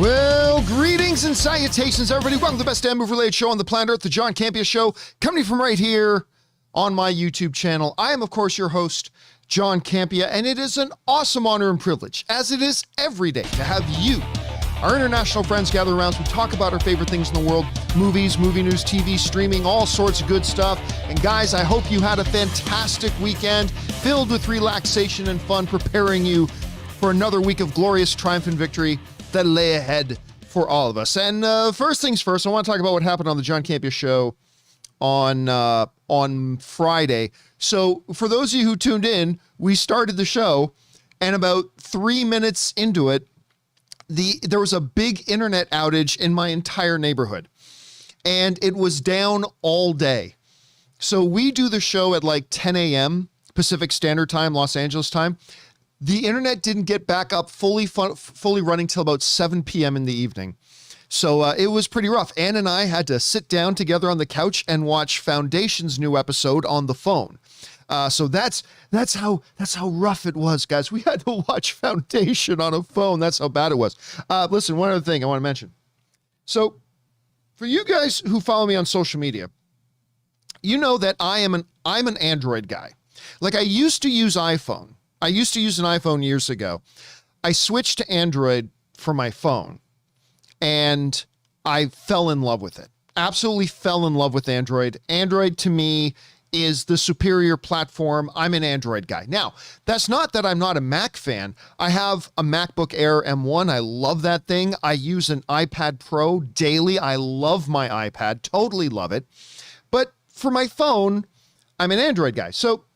Well, greetings and salutations, everybody. Welcome to the best damn movie-related show on the planet Earth, the John Campea Show, coming from right here on my YouTube channel. I am, of course, your host, John Campea, and it is an awesome honor and privilege, as it is every day, to have you, our international friends, gather around as we talk about our favorite things in the world, movies, movie news, TV, streaming, all sorts of good stuff. And guys, I hope you had a fantastic weekend filled with relaxation and fun, preparing you for another week of glorious triumph and victory that lay ahead for all of us. And first things first, I want to talk about what happened on the John Campea Show on Friday. So for those of you who tuned in, we started the show, and about 3 minutes into it, there was a big internet outage in my entire neighborhood, and it was down all day. So we do the show at like 10 a.m. Pacific Standard Time, Los Angeles time. The internet didn't get back up fully running till about 7 p.m. in the evening. So it was pretty rough. Ann and I had to sit down together on the couch and watch Foundation's new episode on the phone. So that's how rough it was, guys. We had to watch Foundation on a phone. That's how bad it was. Listen, one other thing I want to mention. So for you guys who follow me on social media, you know that I'm an Android guy. Like, I used to use iPhone. I used to use an iPhone years ago. I switched to Android for my phone, and I fell in love with it. Absolutely fell in love with Android. Android to me is the superior platform. I'm an Android guy. Now, that's not that I'm not a Mac fan. I have a MacBook Air M1. I love that thing. I use an iPad Pro daily. I love my iPad, totally love it. But for my phone, I'm an Android guy. So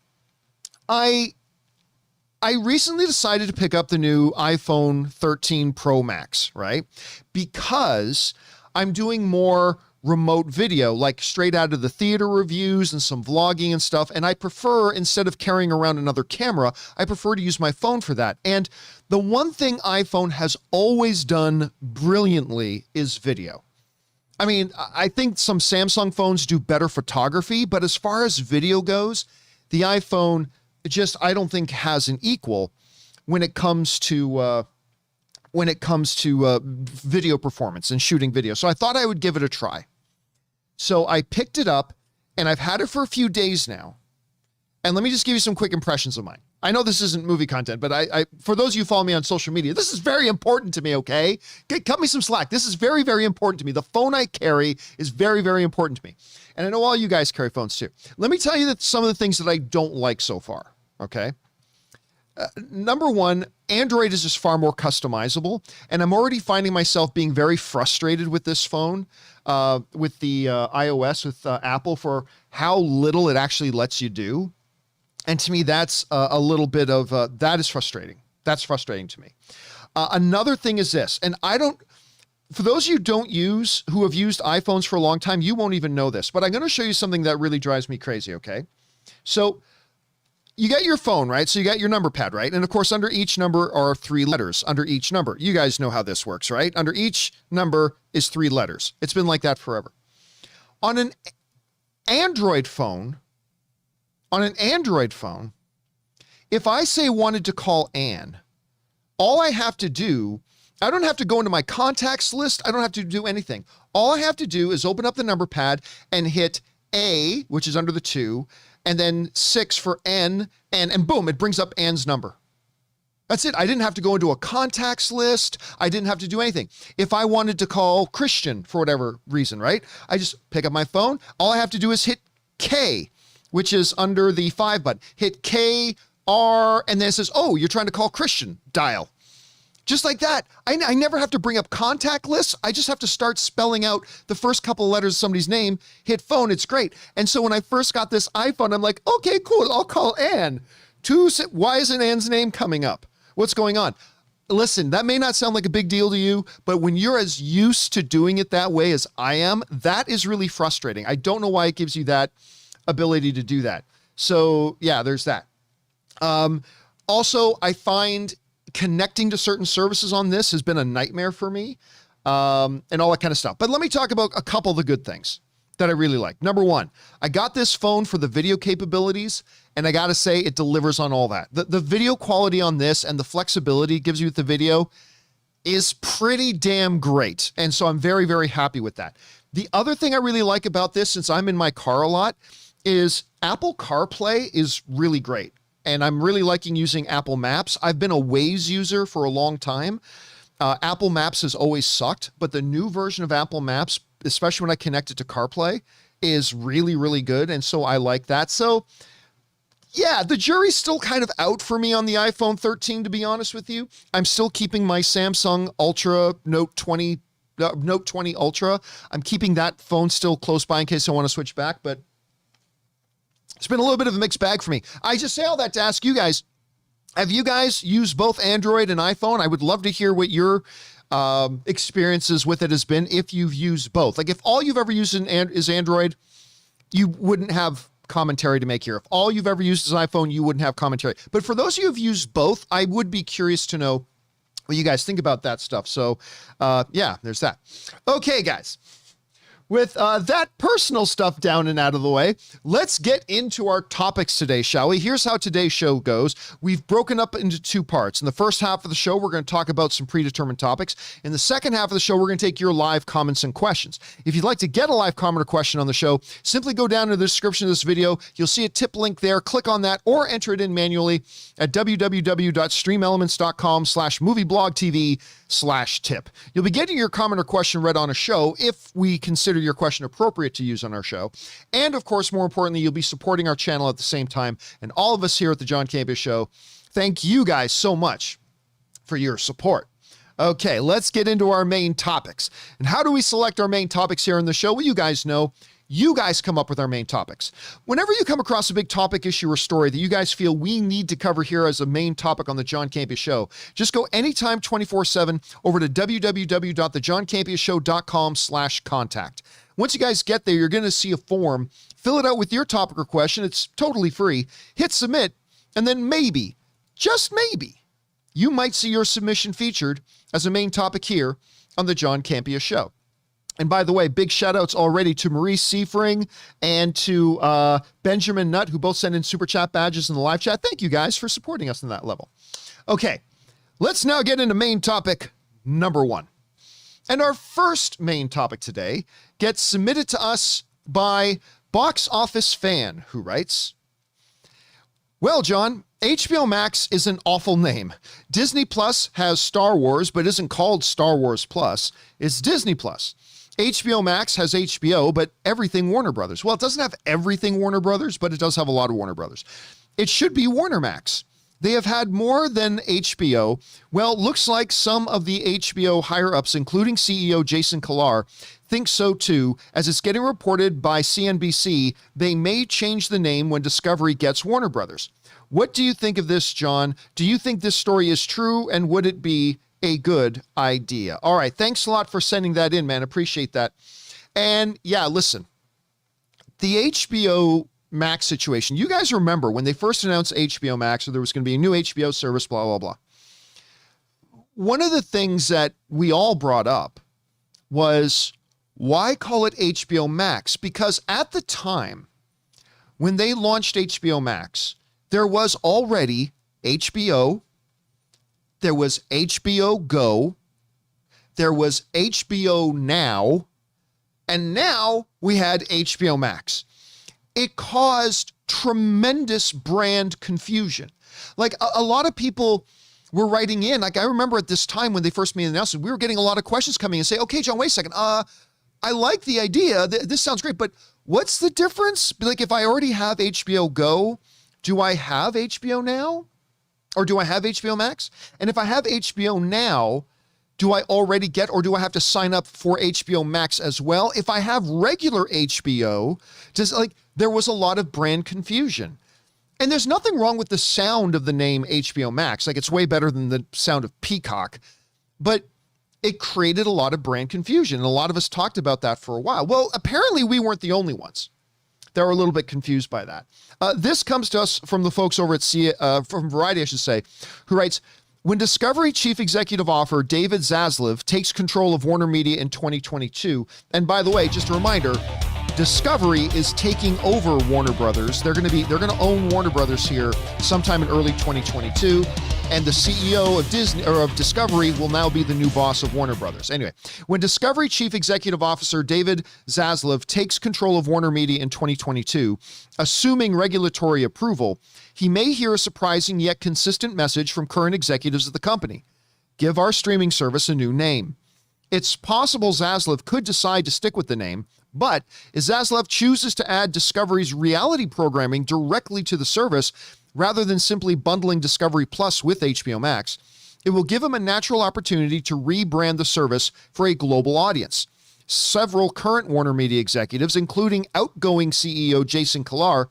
I recently decided to pick up the new iPhone 13 Pro Max, right? Because I'm doing more remote video, like straight out of the theater reviews and some vlogging and stuff. And I prefer, instead of carrying around another camera, I prefer to use my phone for that. And the one thing iPhone has always done brilliantly is video. I mean, I think some Samsung phones do better photography, but as far as video goes, the iPhone I don't think has an equal when it comes to video performance and shooting video. So I thought I would give it a try. So I picked it up, and I've had it for a few days now. And let me just give you some quick impressions of mine. I know this isn't movie content, but I for those of you who follow me on social media, this is very important to me, okay? Cut me some slack. This is very, very important to me. The phone I carry is very, very important to me. And I know all you guys carry phones too. Let me tell you that some of the things that I don't like so far. Okay. Number one, Android is just far more customizable, and I'm already finding myself being very frustrated with this phone, with the iOS, with Apple, for how little it actually lets you do. And to me, that's a little bit of, that is frustrating. That's frustrating to me. Another thing is this, and for those of you who have used iPhones for a long time, you won't even know this, but I'm going to show you something that really drives me crazy, okay? So you got your phone, right? So you got your number pad, right? And of course, under each number are 3 letters under each number. You guys know how this works, right? Under each number is 3 letters. It's been like that forever. On an Android phone, if I say wanted to call Ann, all I have to do, I don't have to go into my contacts list. I don't have to do anything. All I have to do is open up the number pad and hit A, which is under the 2, and then 6 for N, and boom, it brings up Ann's number. That's it. I didn't have to go into a contacts list. I didn't have to do anything. If I wanted to call Christian for whatever reason, right? I just pick up my phone. All I have to do is hit K, which is under the 5 button. Hit K, R, and then it says, oh, you're trying to call Christian, dial. Just like that. I never have to bring up contact lists. I just have to start spelling out the first couple of letters of somebody's name, hit phone. It's great. And so when I first got this iPhone, I'm like, okay, cool. I'll call Ann. Why isn't Ann's name coming up? What's going on? Listen, that may not sound like a big deal to you, but when you're as used to doing it that way as I am, that is really frustrating. I don't know why it gives you that ability to do that. So yeah, there's that. Also, I find connecting to certain services on this has been a nightmare for me, and all that kind of stuff. But let me talk about a couple of the good things that I really like. Number one, I got this phone for the video capabilities, and I got to say it delivers on all that. The video quality on this and the flexibility it gives you with the video is pretty damn great. And so I'm very, very happy with that. The other thing I really like about this, since I'm in my car a lot, is Apple CarPlay is really great. And I'm really liking using Apple Maps. I've been a Waze user for a long time. Apple Maps has always sucked, but the new version of Apple Maps, especially when I connect it to CarPlay, is really, really good. And so I like that. So yeah, the jury's still kind of out for me on the iPhone 13, to be honest with you. I'm still keeping my Samsung Ultra Note 20 Ultra. I'm keeping that phone still close by in case I want to switch back, but it's been a little bit of a mixed bag for me. I just say all that to ask you guys, have you guys used both Android and iPhone? I would love to hear what your experiences with it has been if you've used both. Like if all you've ever used is Android, you wouldn't have commentary to make here. If all you've ever used is iPhone, you wouldn't have commentary. But for those of you who've used both, I would be curious to know what you guys think about that stuff. So yeah, there's that. Okay, guys. With that personal stuff down and out of the way, let's get into our topics today, shall we? Here's how today's show goes. We've broken up into two parts. In the first half of the show, we're going to talk about some predetermined topics. In the second half of the show, we're going to take your live comments and questions. If you'd like to get a live comment or question on the show, simply go down to the description of this video. You'll see a tip link there. Click on that or enter it in manually at www.streamelements.com/movieblogtv/tip. You'll be getting your comment or question read on a show if we consider your question appropriate to use on our show. And of course, more importantly, you'll be supporting our channel at the same time. And all of us here at the John Campea Show, thank you guys so much for your support. Okay, let's get into our main topics. And how do we select our main topics here in the show? Well, you guys know. You guys come up with our main topics. Whenever you come across a big topic, issue, or story that you guys feel we need to cover here as a main topic on the John Campea Show, just go anytime 24/7 over to www.thejohncampeashow.com/contact. Once you guys get there, you're going to see a form. Fill it out with your topic or question. It's totally free. Hit submit, and then maybe, just maybe, you might see your submission featured as a main topic here on the John Campea Show. And by the way, big shout outs already to Maurice Seifring and to Benjamin Nutt, who both sent in super chat badges in the live chat. Thank you guys for supporting us on that level. Okay, let's now get into main topic number one. And our first main topic today gets submitted to us by Box Office Fan, who writes, well, John, HBO Max is an awful name. Disney Plus has Star Wars, but isn't called Star Wars Plus. It's Disney Plus. HBO Max has HBO, but everything Warner Brothers. Well, it doesn't have everything Warner Brothers, but it does have a lot of Warner Brothers. It should be Warner Max. They have had more than HBO. Well, looks like some of the HBO higher-ups, including CEO Jason Kilar, think so too, as it's getting reported by CNBC, they may change the name when Discovery gets Warner Brothers. What do you think of this, John? Do you think this story is true, and would it be a good idea? All right. Thanks a lot for sending that in, man. Appreciate that. And yeah, listen, the HBO Max situation, you guys remember when they first announced HBO Max, or there was going to be a new HBO service, blah, blah, blah. One of the things that we all brought up was, why call it HBO Max? Because at the time when they launched HBO Max, there was already HBO, there was HBO Go, there was HBO Now, and now we had HBO Max. It caused tremendous brand confusion. Like a lot of people were writing in. Like I remember at this time when they first made the announcement, we were getting a lot of questions coming and say, okay, John, wait a second. I like the idea. This sounds great, but what's the difference? Like if I already have HBO Go, do I have HBO Now? Or do I have HBO Max? And if I have HBO Now, do I already get, or do I have to sign up for HBO Max as well? If I have regular HBO, there was a lot of brand confusion. And there's nothing wrong with the sound of the name HBO Max. Like it's way better than the sound of Peacock, but it created a lot of brand confusion. And a lot of us talked about that for a while. Well, apparently we weren't the only ones that were a little bit confused by that. This comes to us from the folks over at from Variety, I should say, who writes, when Discovery Chief Executive Officer David Zaslav takes control of Warner Media in 2022, and by the way, just a reminder, Discovery is taking over Warner Brothers. They're going to own Warner Brothers here sometime in early 2022. And the CEO of Discovery will now be the new boss of Warner Brothers. Anyway, when Discovery Chief Executive Officer David Zaslav takes control of Warner Media in 2022, assuming regulatory approval, he may hear a surprising yet consistent message from current executives of the company. Give our streaming service a new name. It's possible Zaslav could decide to stick with the name, but if Zaslav chooses to add Discovery's reality programming directly to the service, rather than simply bundling Discovery Plus with HBO Max, it will give him a natural opportunity to rebrand the service for a global audience. Several current Warner Media executives, including outgoing CEO Jason Kilar,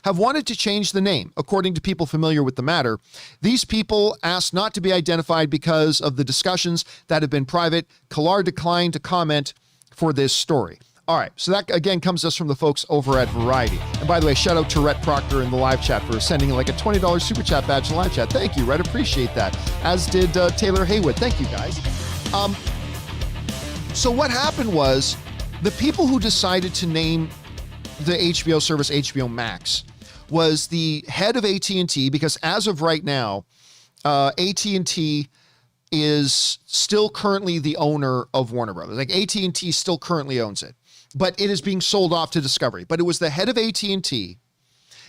have wanted to change the name, according to people familiar with the matter. These people asked not to be identified because of the discussions that have been private. Kilar declined to comment for this story. All right, so that again comes to us from the folks over at Variety. And by the way, shout out to Rhett Proctor in the live chat for sending like a $20 super chat badge in the live chat. Thank you, Rhett, appreciate that. As did Taylor Haywood. Thank you, guys. So what happened was the people who decided to name the HBO service HBO Max was the head of AT&T, because as of right now, AT&T is still currently the owner of Warner Brothers. Like AT&T still currently owns it, but it is being sold off to Discovery. But it was the head of AT&T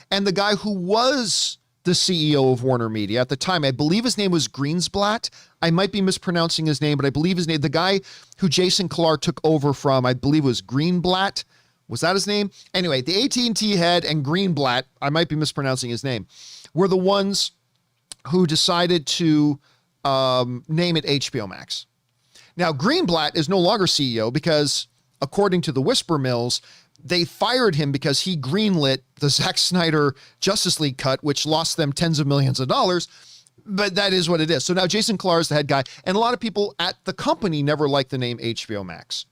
and the guy who was the CEO of Warner Media at the time. I believe his name was Greensblatt. I might be mispronouncing his name, but I believe his name, the guy who Jason Kilar took over from, I believe was Greenblatt. Was that his name? Anyway, the AT&T head and Greenblatt, I might be mispronouncing his name, were the ones who decided to name it HBO Max. Now, Greenblatt is no longer CEO because, according to the Whisper Mills, they fired him because he greenlit the Zack Snyder Justice League cut, which lost them tens of millions of dollars. But that is what it is. So now Jason Kilar is the head guy, and a lot of people at the company never liked the name HBO Max.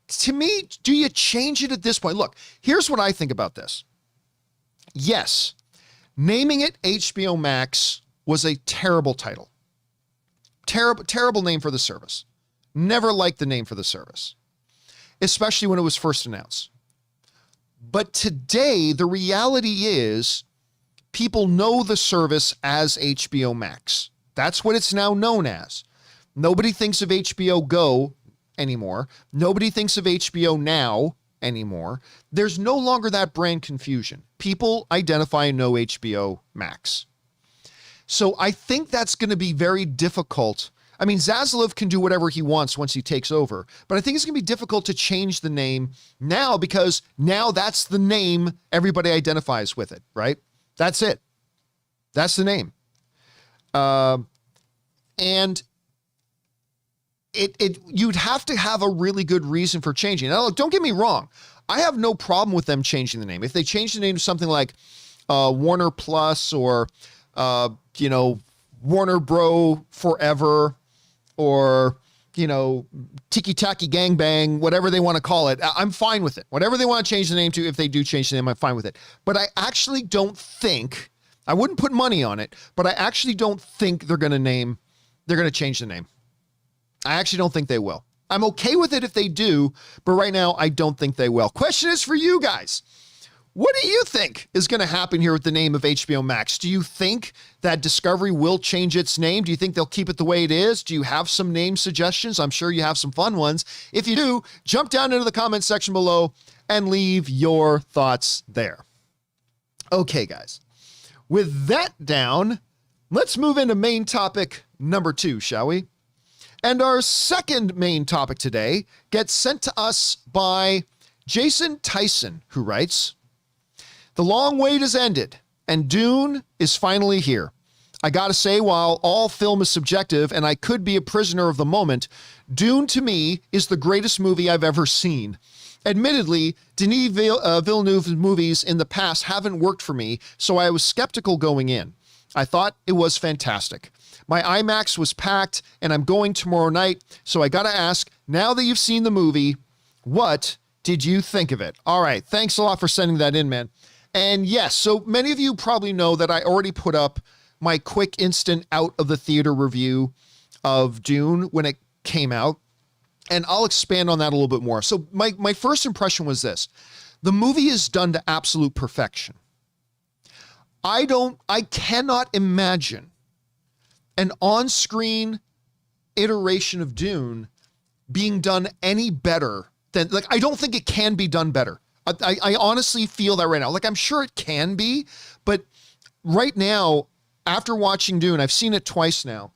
To me, do you change it at this point? Look, here's what I think about this. Yes, naming it HBO Max was a terrible title. Terrible name for the service. Never liked the name for the service, especially when it was first announced. But today, the reality is people know the service as HBO Max. That's what it's now known as. Nobody thinks of HBO Go anymore. Nobody thinks of HBO Now anymore. There's no longer that brand confusion. People identify and know HBO Max. So I think that's going to be very difficult. I mean, Zaslav can do whatever he wants once he takes over, but I think it's going to be difficult to change the name now, because now that's the name everybody identifies with it, right? That's it. That's the name. And you'd have to have a really good reason for changing. Now, look, don't get me wrong. I have no problem with them changing the name. If they change the name to something like Warner Plus or, Warner Bro Forever or, Tiki Taki Gangbang, whatever they want to call it, I'm fine with it. Whatever they want to change the name to, if they do change the name, I'm fine with it. But I actually don't think, I wouldn't put money on it, but I actually don't think they're going to change the name. I actually don't think they will. I'm okay with it if they do, but right now I don't think they will. Question is for you guys. What do you think is going to happen here with the name of HBO Max? Do you think that Discovery will change its name? Do you think they'll keep it the way it is? Do you have some name suggestions? I'm sure you have some fun ones. If you do, jump down into the comments section below and leave your thoughts there. Okay, guys. With that down, let's move into main topic number 2, shall we? And our second main topic today gets sent to us by Jason Tyson, who writes, "The long wait has ended, and Dune is finally here. I gotta say, while all film is subjective and I could be a prisoner of the moment, Dune to me is the greatest movie I've ever seen. Admittedly, Denis Villeneuve's movies in the past haven't worked for me, so I was skeptical going in. I thought it was fantastic. My IMAX was packed, and I'm going tomorrow night, so I gotta ask, now that you've seen the movie, what did you think of it?" All right, thanks a lot for sending that in, man. And yes, so many of you probably know that I already put up my quick instant out of the theater review of Dune when it came out. And I'll expand on that a little bit more. So my first impression was this. The movie is done to absolute perfection. I cannot imagine an on-screen iteration of Dune being done any better than, like, I don't think it can be done better. I honestly feel that right now. Like, I'm sure it can be, but right now, after watching Dune, I've seen it twice now.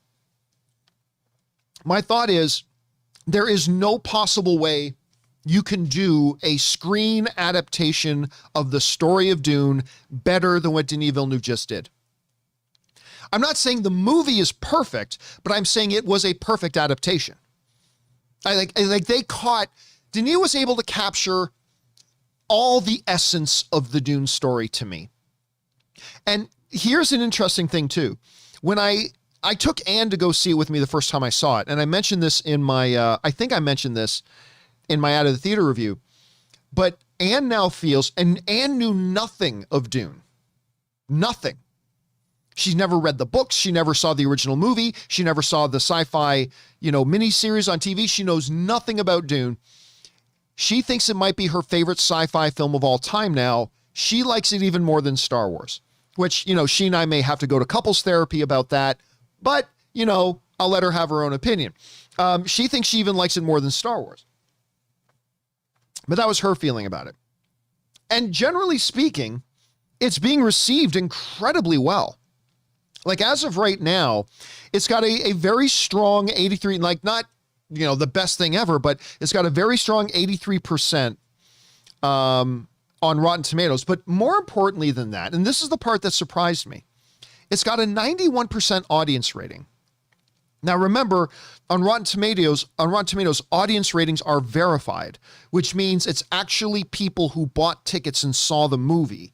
My thought is, there is no possible way you can do a screen adaptation of the story of Dune better than what Denis Villeneuve just did. I'm not saying the movie is perfect, but I'm saying it was a perfect adaptation. Denis was able to capture all the essence of the Dune story to me. And here's an interesting thing too. When I took Anne to go see it with me the first time I saw it, and I mentioned this in my, I think I mentioned this in my Out of the Theater review, but Anne now feels, and Anne knew nothing of Dune. Nothing. She's never read the books. She never saw the original movie. She never saw the sci-fi, miniseries on TV. She knows nothing about Dune. She thinks it might be her favorite sci-fi film of all time now. She likes it even more than Star Wars, which, she and I may have to go to couples therapy about that, but, I'll let her have her own opinion. She thinks she even likes it more than Star Wars. But that was her feeling about it. And generally speaking, it's being received incredibly well. Like, as of right now, it's got a very strong 83, like, not, the best thing ever, but it's got a very strong 83% on Rotten Tomatoes. But more importantly than that, and this is the part that surprised me, it's got a 91% audience rating. Now, remember, on Rotten Tomatoes, audience ratings are verified, which means it's actually people who bought tickets and saw the movie.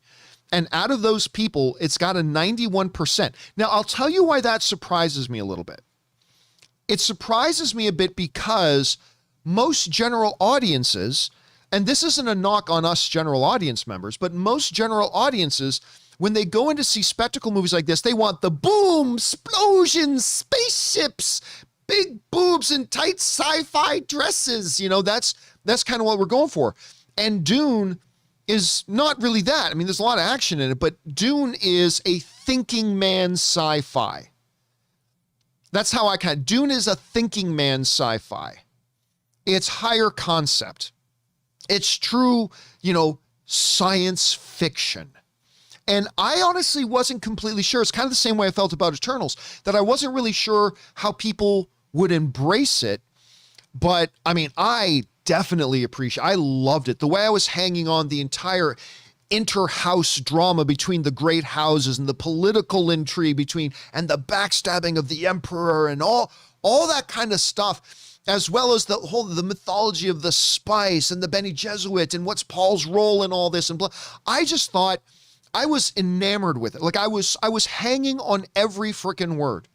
And out of those people, it's got a 91%. Now, I'll tell you why that surprises me a little bit. It surprises me a bit because most general audiences, and this isn't a knock on us general audience members, but most general audiences, when they go in to see spectacle movies like this, they want the boom, explosions, spaceships, big boobs, and tight sci-fi dresses. That's kind of what we're going for. And Dune is not really that. I mean, there's a lot of action in it, but Dune is a thinking man's sci-fi. That's how Dune is a thinking man's sci-fi. It's higher concept. It's true, science fiction. And I honestly wasn't completely sure. It's kind of the same way I felt about Eternals, that I wasn't really sure how people would embrace it. But I mean, I definitely I loved it. The way I was hanging on the entire inter-house drama between the great houses and the political intrigue and the backstabbing of the emperor and all that kind of stuff, as well as the mythology of the spice and the Bene Gesserit and what's Paul's role in all this and blah. I just thought I was enamored with it. Like, I was hanging on every freaking word.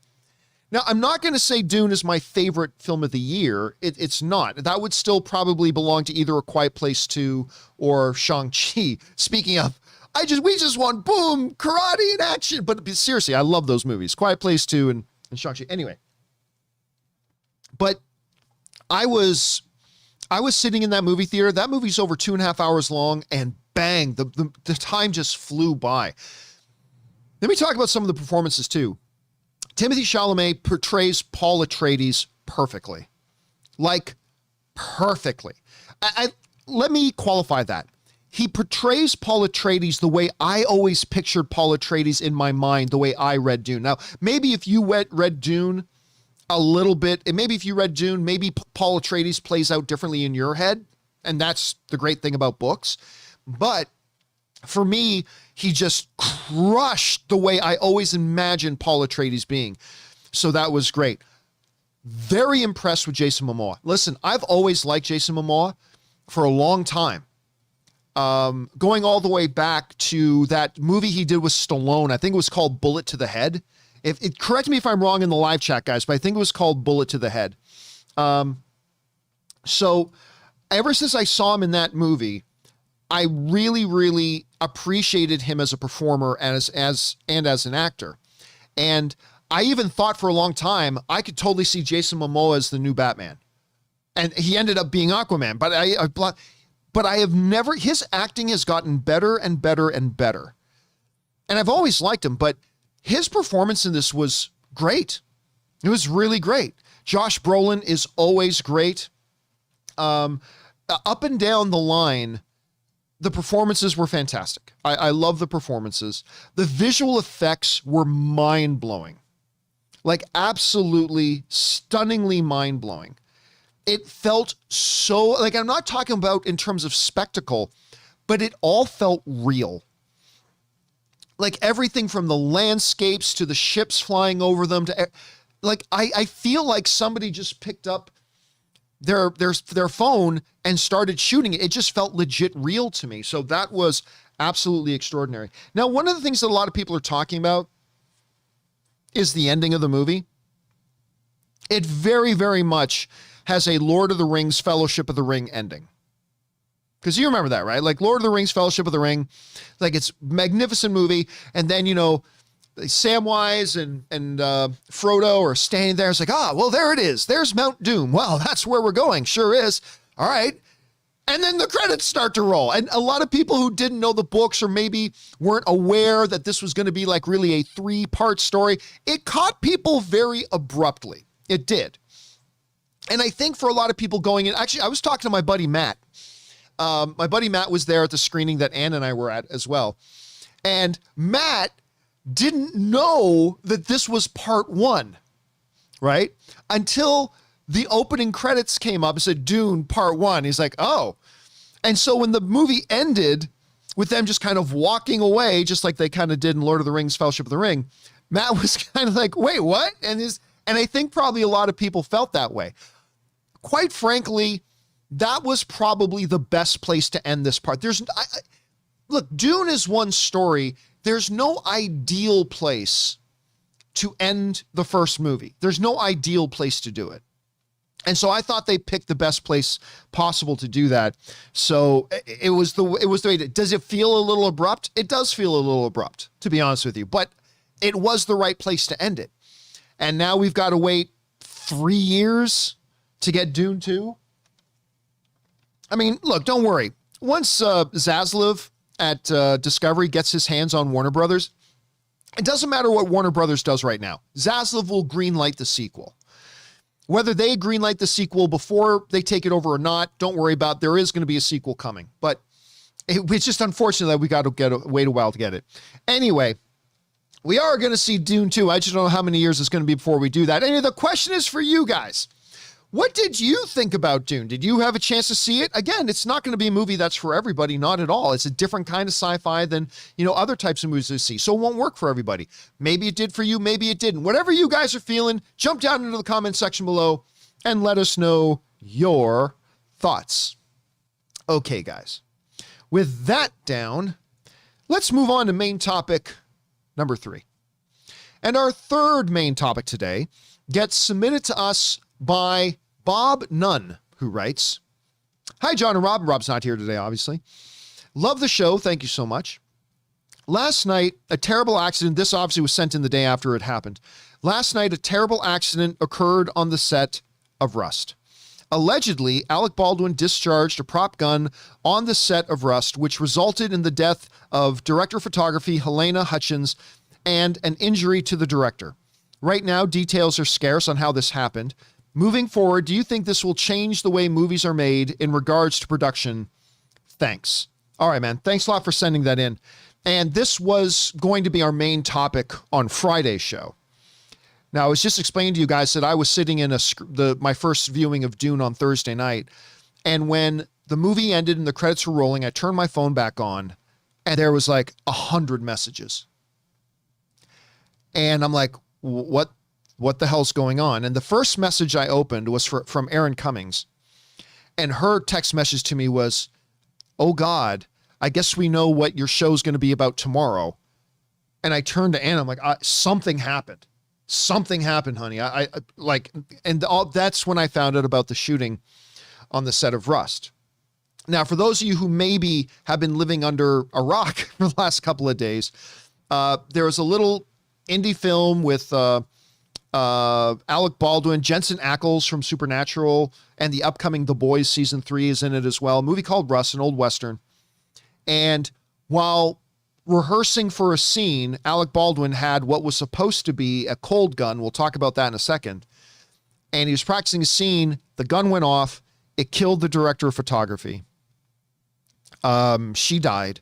Now, I'm not going to say Dune is my favorite film of the year. It's not. That would still probably belong to either A Quiet Place 2 or Shang-Chi. Speaking of, we just want boom, karate and action. But seriously, I love those movies. Quiet Place 2 and Shang-Chi. Anyway. But I was sitting in that movie theater. That movie's over 2.5 hours long, and bang, the time just flew by. Let me talk about some of the performances too. Timothée Chalamet portrays Paul Atreides perfectly. Like, perfectly. Let me qualify that. He portrays Paul Atreides the way I always pictured Paul Atreides in my mind, the way I read Dune. Now, maybe if you read Dune a little bit, and maybe if you read Dune, maybe Paul Atreides plays out differently in your head, and that's the great thing about books. But for me, he just crushed the way I always imagined Paul Atreides being. So that was great. Very impressed with Jason Momoa. Listen, I've always liked Jason Momoa for a long time. Going all the way back to that movie he did with Stallone. I think it was called Bullet to the Head. Correct me if I'm wrong in the live chat, guys, but I think it was called Bullet to the Head. So ever since I saw him in that movie, I really, really appreciated him as a performer and as an actor. And I even thought for a long time, I could totally see Jason Momoa as the new Batman. And he ended up being Aquaman, but I have never, his acting has gotten better and better and better. And I've always liked him, but his performance in this was great. It was really great. Josh Brolin is always great. Up and down the line, the performances were fantastic. I love the performances. The visual effects were mind-blowing. Like absolutely stunningly mind-blowing. It felt so, like, I'm not talking about in terms of spectacle, but it all felt real. Like everything from the landscapes to the ships flying over them to, like, I feel like somebody just picked up their phone and started shooting it. It just felt legit real to me. So that was absolutely extraordinary. Now, one of the things that a lot of people are talking about is the ending of the movie. It very, very much has a Lord of the Rings, Fellowship of the Ring ending. Because you remember that, right? Like Lord of the Rings, Fellowship of the Ring, like it's a magnificent movie. And then, you know, Samwise and Frodo are standing there. It's like, well, there it is. There's Mount Doom. Well, that's where we're going. Sure is. All right. And then the credits start to roll. And a lot of people who didn't know the books or maybe weren't aware that this was going to be like really a 3-part story, it caught people very abruptly. It did. And I think for a lot of people going in, actually, I was talking to my buddy Matt. My buddy Matt was there at the screening that Ann and I were at as well. And Matt didn't know that this was part 1, right? Until the opening credits came up and said Dune part 1. He's like, oh. And so when the movie ended with them just kind of walking away, just like they kind of did in Lord of the Rings, Fellowship of the Ring, Matt was kind of like, wait, what? And I think probably a lot of people felt that way. Quite frankly, that was probably the best place to end this part. Look, Dune is one story. There's no ideal place to end the first movie. There's no ideal place to do it. And so I thought they picked the best place possible to do that. So it was the way. Does it feel a little abrupt? It does feel a little abrupt, to be honest with you, but it was the right place to end it. And now we've got to wait 3 years to get Dune 2. I mean, look, don't worry. Once Zaslav at Discovery gets his hands on Warner Brothers, it doesn't matter what Warner Brothers does right now. Zaslav will greenlight the sequel. Whether they greenlight the sequel before they take it over or not, don't worry about it. There is going to be a sequel coming. But it's just unfortunate that we got to wait a while to get it. Anyway, we are going to see Dune 2. I just don't know how many years it's going to be before we do that. Anyway, the question is for you guys. What did you think about Dune? Did you have a chance to see it? Again, it's not going to be a movie that's for everybody, not at all. It's a different kind of sci-fi than, other types of movies we see. So it won't work for everybody. Maybe it did for you, maybe it didn't. Whatever you guys are feeling, jump down into the comment section below and let us know your thoughts. Okay, guys. With that down, let's move on to main topic number 3. And our third main topic today gets submitted to us by Bob Nunn, who writes, "Hi, John and Rob." Rob's not here today, obviously. "Love the show. Thank you so much. Last night, a terrible accident." This obviously was sent in the day after it happened. "Last night, a terrible accident occurred on the set of Rust. Allegedly, Alec Baldwin discharged a prop gun on the set of Rust, which resulted in the death of director of photography Helena Hutchins and an injury to the director. Right now, details are scarce on how this happened. Moving forward, do you think this will change the way movies are made in regards to production? Thanks." All right, man. Thanks a lot for sending that in. And this was going to be our main topic on Friday's show. Now, I was just explaining to you guys that I was sitting in my first viewing of Dune on Thursday night. And when the movie ended and the credits were rolling, I turned my phone back on and there was like 100 messages. And I'm like, what the hell's going on? And the first message I opened was from Erin Cummings. And her text message to me was, "Oh God, I guess we know what your show's going to be about tomorrow." And I turned to Anna. I'm like, something happened. Something happened, honey. That's when I found out about the shooting on the set of Rust. Now, for those of you who maybe have been living under a rock for the last couple of days, there was a little indie film with Alec Baldwin, Jensen Ackles from Supernatural, and the upcoming The Boys season 3 is in it as well. A movie called Rust, an old Western. And while rehearsing for a scene, Alec Baldwin had what was supposed to be a cold gun. We'll talk about that in a second. And he was practicing a scene. The gun went off. It killed the director of photography. She died.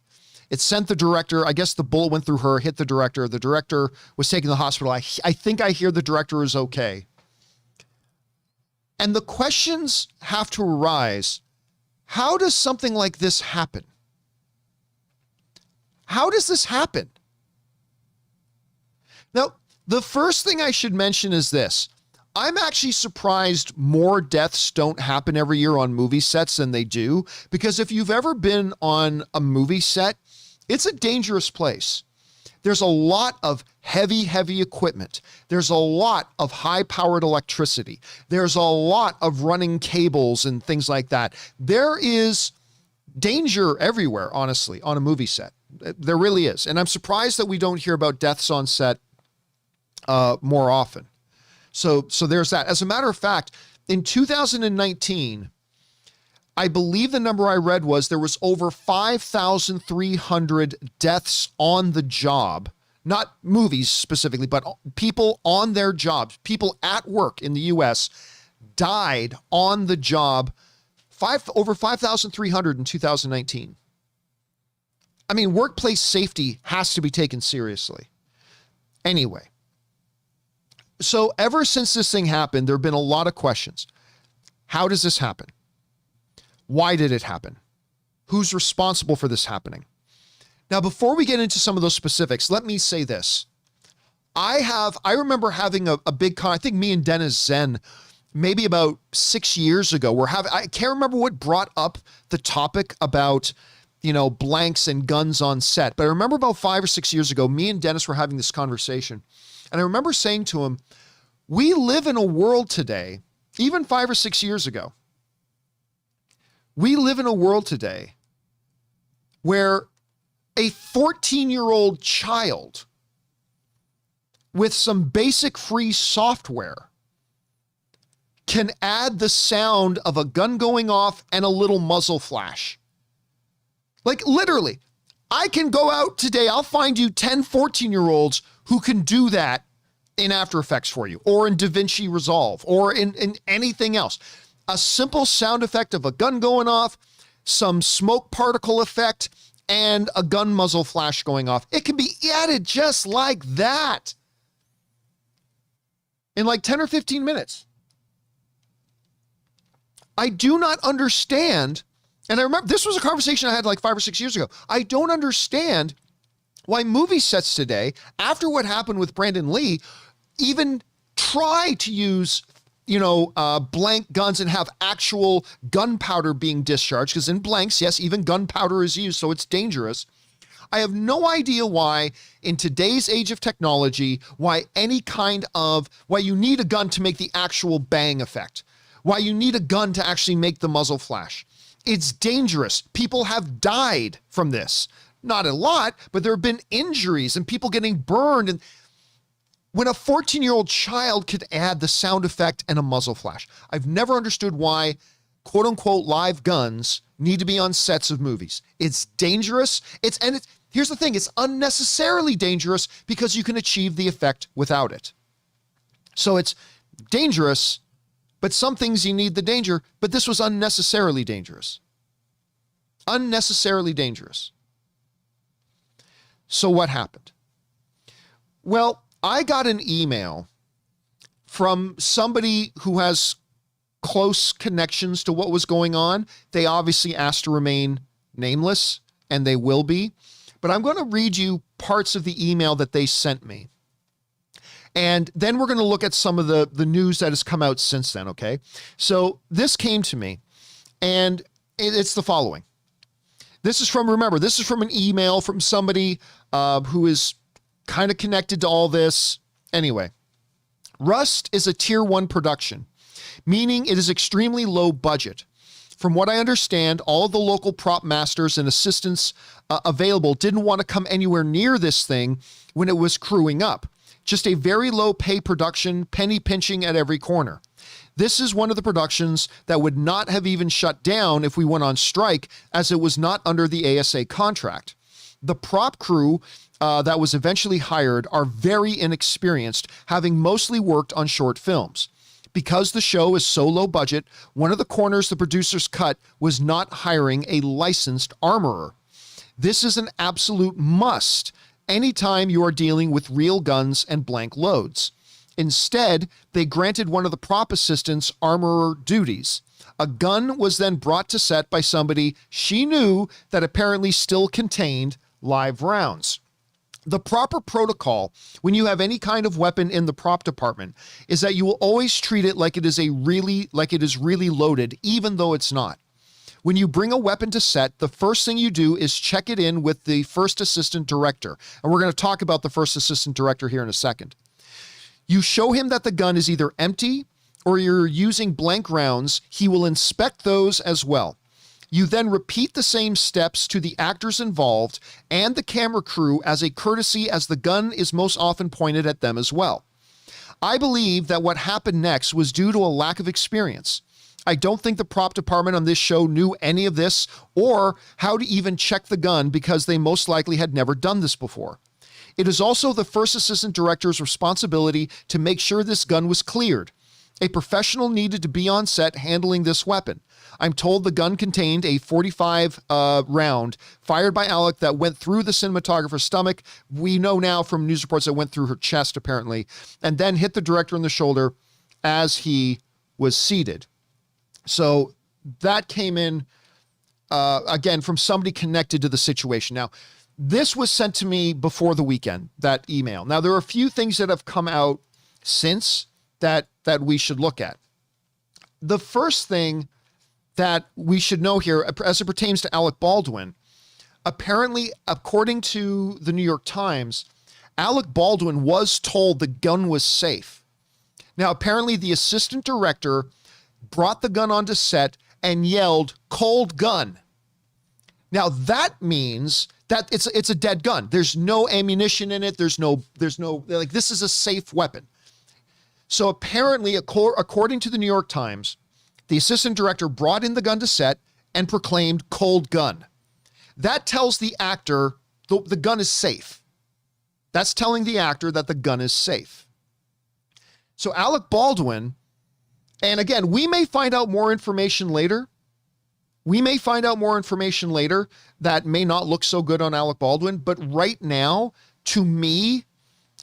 It sent the director, I guess the bullet went through her, hit the director. The director was taken to the hospital. I think I hear the director is okay. And the questions have to arise. How does something like this happen? How does this happen? Now, the first thing I should mention is this. I'm actually surprised more deaths don't happen every year on movie sets than they do, because if you've ever been on a movie set, it's a dangerous place. There's a lot of heavy equipment. There's a lot of high-powered electricity. There's a lot of running cables and things like that. There is danger everywhere, honestly, on a movie set. There really is. And I'm surprised that we don't hear about deaths on set more often. So there's that. As a matter of fact, in 2019, I believe the number I read was there was over 5,300 deaths on the job, not movies specifically, but people on their jobs, people at work in the US died on the job, over 5,300 in 2019. I mean, workplace safety has to be taken seriously. Anyway, so ever since this thing happened, there have been a lot of questions. How does this happen? Why did it happen? Who's responsible for this happening? Now, before we get into some of those specifics, let me say this. I remember having a big I think me and Dennis Zen, maybe about 6 years ago, I can't remember what brought up the topic about, blanks and guns on set. But I remember about 5 or 6 years ago, me and Dennis were having this conversation. And I remember saying to him, we live in a world today, even 5 or 6 years ago, we live in a world today where a 14-year-old child with some basic free software can add the sound of a gun going off and a little muzzle flash. Like literally, I can go out today, I'll find you 10, 14-year-olds who can do that in After Effects for you, or in DaVinci Resolve, or in anything else. A simple sound effect of a gun going off, some smoke particle effect, and a gun muzzle flash going off. It can be added just like that in like 10 or 15 minutes. I do not understand, and I remember this was a conversation I had like 5 or 6 years ago. I don't understand why movie sets today, after what happened with Brandon Lee, even try to use blank guns and have actual gunpowder being discharged, because in blanks, yes, even gunpowder is used, so it's dangerous. I have no idea why, in today's age of technology, why you need a gun to make the actual bang effect, why you need a gun to actually make the muzzle flash. It's dangerous. People have died from this. Not a lot, but there have been injuries and people getting burned. And when a 14-year-old child could add the sound effect and a muzzle flash, I've never understood why quote unquote live guns need to be on sets of movies. It's dangerous. Here's the thing. It's unnecessarily dangerous because you can achieve the effect without it. So it's dangerous, but some things you need the danger, but this was unnecessarily dangerous. Unnecessarily dangerous. So what happened? Well, I got an email from somebody who has close connections to what was going on. They obviously asked to remain nameless, and they will be. But I'm going to read you parts of the email that they sent me. And then we're going to look at some of the news that has come out since then, okay? So this came to me, and it's the following. This is from an email from somebody who is kind of connected to all this. Anyway, Rust is a tier 1 production, meaning it is extremely low budget. From what I understand, all of the local prop masters and assistants available didn't want to come anywhere near this thing when it was crewing up. just a very low pay production, penny pinching at every corner. This is one of the productions that would not have even shut down if we went on strike, as it was not under the ASA contract. The prop crew that was eventually hired are very inexperienced, having mostly worked on short films. Because the show is so low budget, one of the corners the producers cut was not hiring a licensed armorer. This is an absolute must anytime you are dealing with real guns and blank loads. Instead, they granted one of the prop assistants armorer duties. A gun was then brought to set by somebody she knew that apparently still contained live rounds. The proper protocol when you have any kind of weapon in the prop department is that you will always treat it like it is really loaded, even though it's not. When you bring a weapon to set, the first thing you do is check it in with the first assistant director. And we're going to talk about the first assistant director here in a second. You show him that the gun is either empty or you're using blank rounds. He will inspect those as well. You then repeat the same steps to the actors involved and the camera crew as a courtesy, as the gun is most often pointed at them as well. I believe that what happened next was due to a lack of experience. I don't think the prop department on this show knew any of this or how to even check the gun, because they most likely had never done this before. It is also the first assistant director's responsibility to make sure this gun was cleared. A professional needed to be on set handling this weapon. I'm told the gun contained a 45 round fired by Alec that went through the cinematographer's stomach. We know now from news reports that went through her chest, apparently, and then hit the director in the shoulder as he was seated. So that came in, again, from somebody connected to the situation. Now, this was sent to me before the weekend, that email. Now, there are a few things that have come out since that we should look at. The first thing that we should know here, as it pertains to Alec Baldwin, apparently, according to the New York Times, Alec Baldwin was told the gun was safe. Now, apparently, the assistant director brought the gun onto set and yelled, "Cold gun." Now, that means that it's a dead gun. There's no ammunition in it. There's no, like, this is a safe weapon. So apparently, according to the New York Times, the assistant director brought in the gun to set and proclaimed "cold gun." That tells the actor the gun is safe. That's telling the actor that the gun is safe. So Alec Baldwin, and again, we may find out more information later. We may find out more information later that may not look so good on Alec Baldwin, but right now, to me,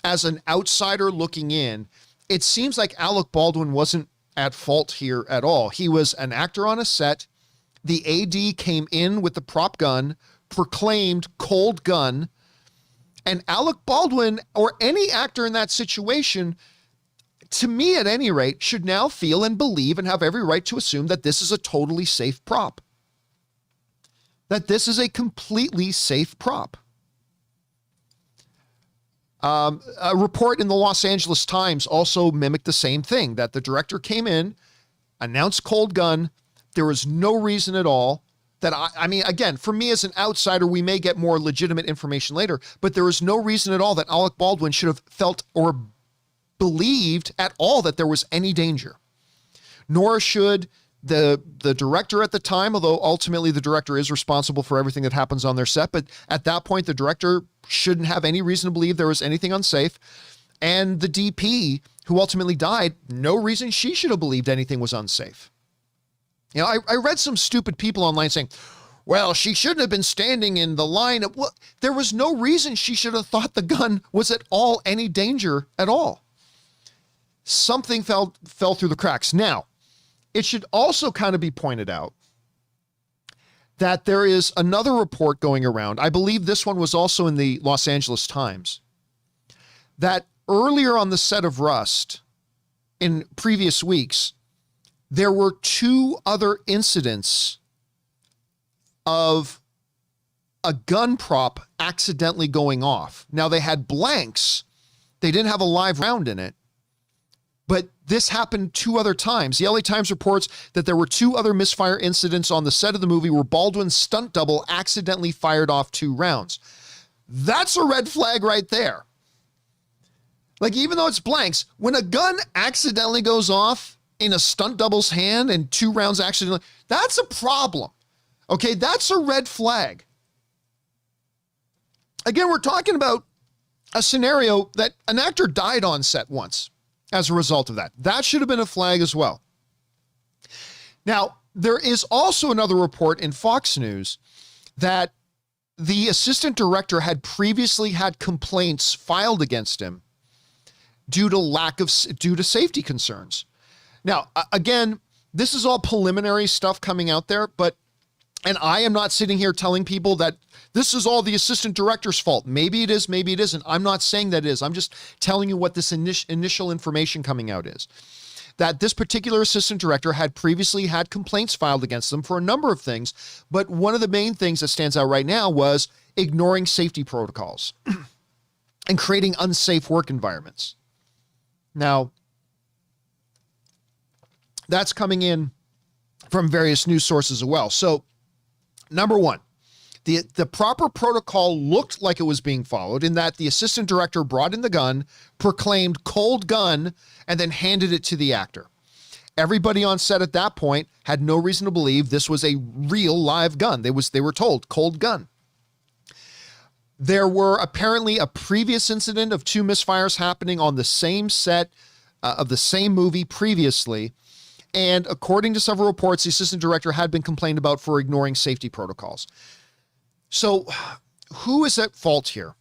as an outsider looking in, it seems like Alec Baldwin wasn't at fault here at all. He was an actor on a set. The AD came in with the prop gun, proclaimed "cold gun," and Alec Baldwin, or any actor in that situation, to me at any rate, should now feel and believe and have every right to assume that this is a totally safe prop. That this is a completely safe prop. A report in the Los Angeles Times also mimicked the same thing, that the director came in, announced "cold gun." There was no reason at all that, I mean, again, for me as an outsider, we may get more legitimate information later, but there was no reason at all that Alec Baldwin should have felt or believed at all that there was any danger. Nor should the director at the time, although ultimately the director is responsible for everything that happens on their set, but at that point, the director shouldn't have any reason to believe there was anything unsafe. And the DP, who ultimately died, no reason she should have believed anything was unsafe. You know, I read some stupid people online saying, well, she shouldn't have been standing in the line. Well, there was no reason she should have thought the gun was at all any danger at all. Something fell through the cracks. Now, it should also kind of be pointed out that there is another report going around. I believe this one was also in the Los Angeles Times, that earlier on the set of Rust, in previous weeks, there were 2 other incidents of a gun prop accidentally going off. Now, they had blanks. They didn't have a live round in it. But this happened 2 other times. The LA Times reports that there were 2 other misfire incidents on the set of the movie where Baldwin's stunt double accidentally fired off 2 rounds. That's a red flag right there. Like, even though it's blanks, when a gun accidentally goes off in a stunt double's hand and 2 rounds accidentally, that's a problem. Okay, that's a red flag. Again, we're talking about a scenario that an actor died on set once as a result of that. That should have been a flag as well. Now, there is also another report in Fox News that the assistant director had previously had complaints filed against him due to safety concerns. Now, again, this is all preliminary stuff coming out there, and I am not sitting here telling people that this is all the assistant director's fault. Maybe it is, maybe it isn't. I'm not saying that it is. I'm just telling you what this initial information coming out is. That this particular assistant director had previously had complaints filed against them for a number of things, but one of the main things that stands out right now was ignoring safety protocols and creating unsafe work environments. Now, that's coming in from various news sources as well. So, number one, the proper protocol looked like it was being followed in that the assistant director brought in the gun, proclaimed cold gun, and then handed it to the actor. Everybody on set at that point had no reason to believe this was a real live gun. They were told cold gun. There were apparently a previous incident of 2 misfires happening on the same set of the same movie previously. And according to several reports, the assistant director had been complained about for ignoring safety protocols. So who is at fault here?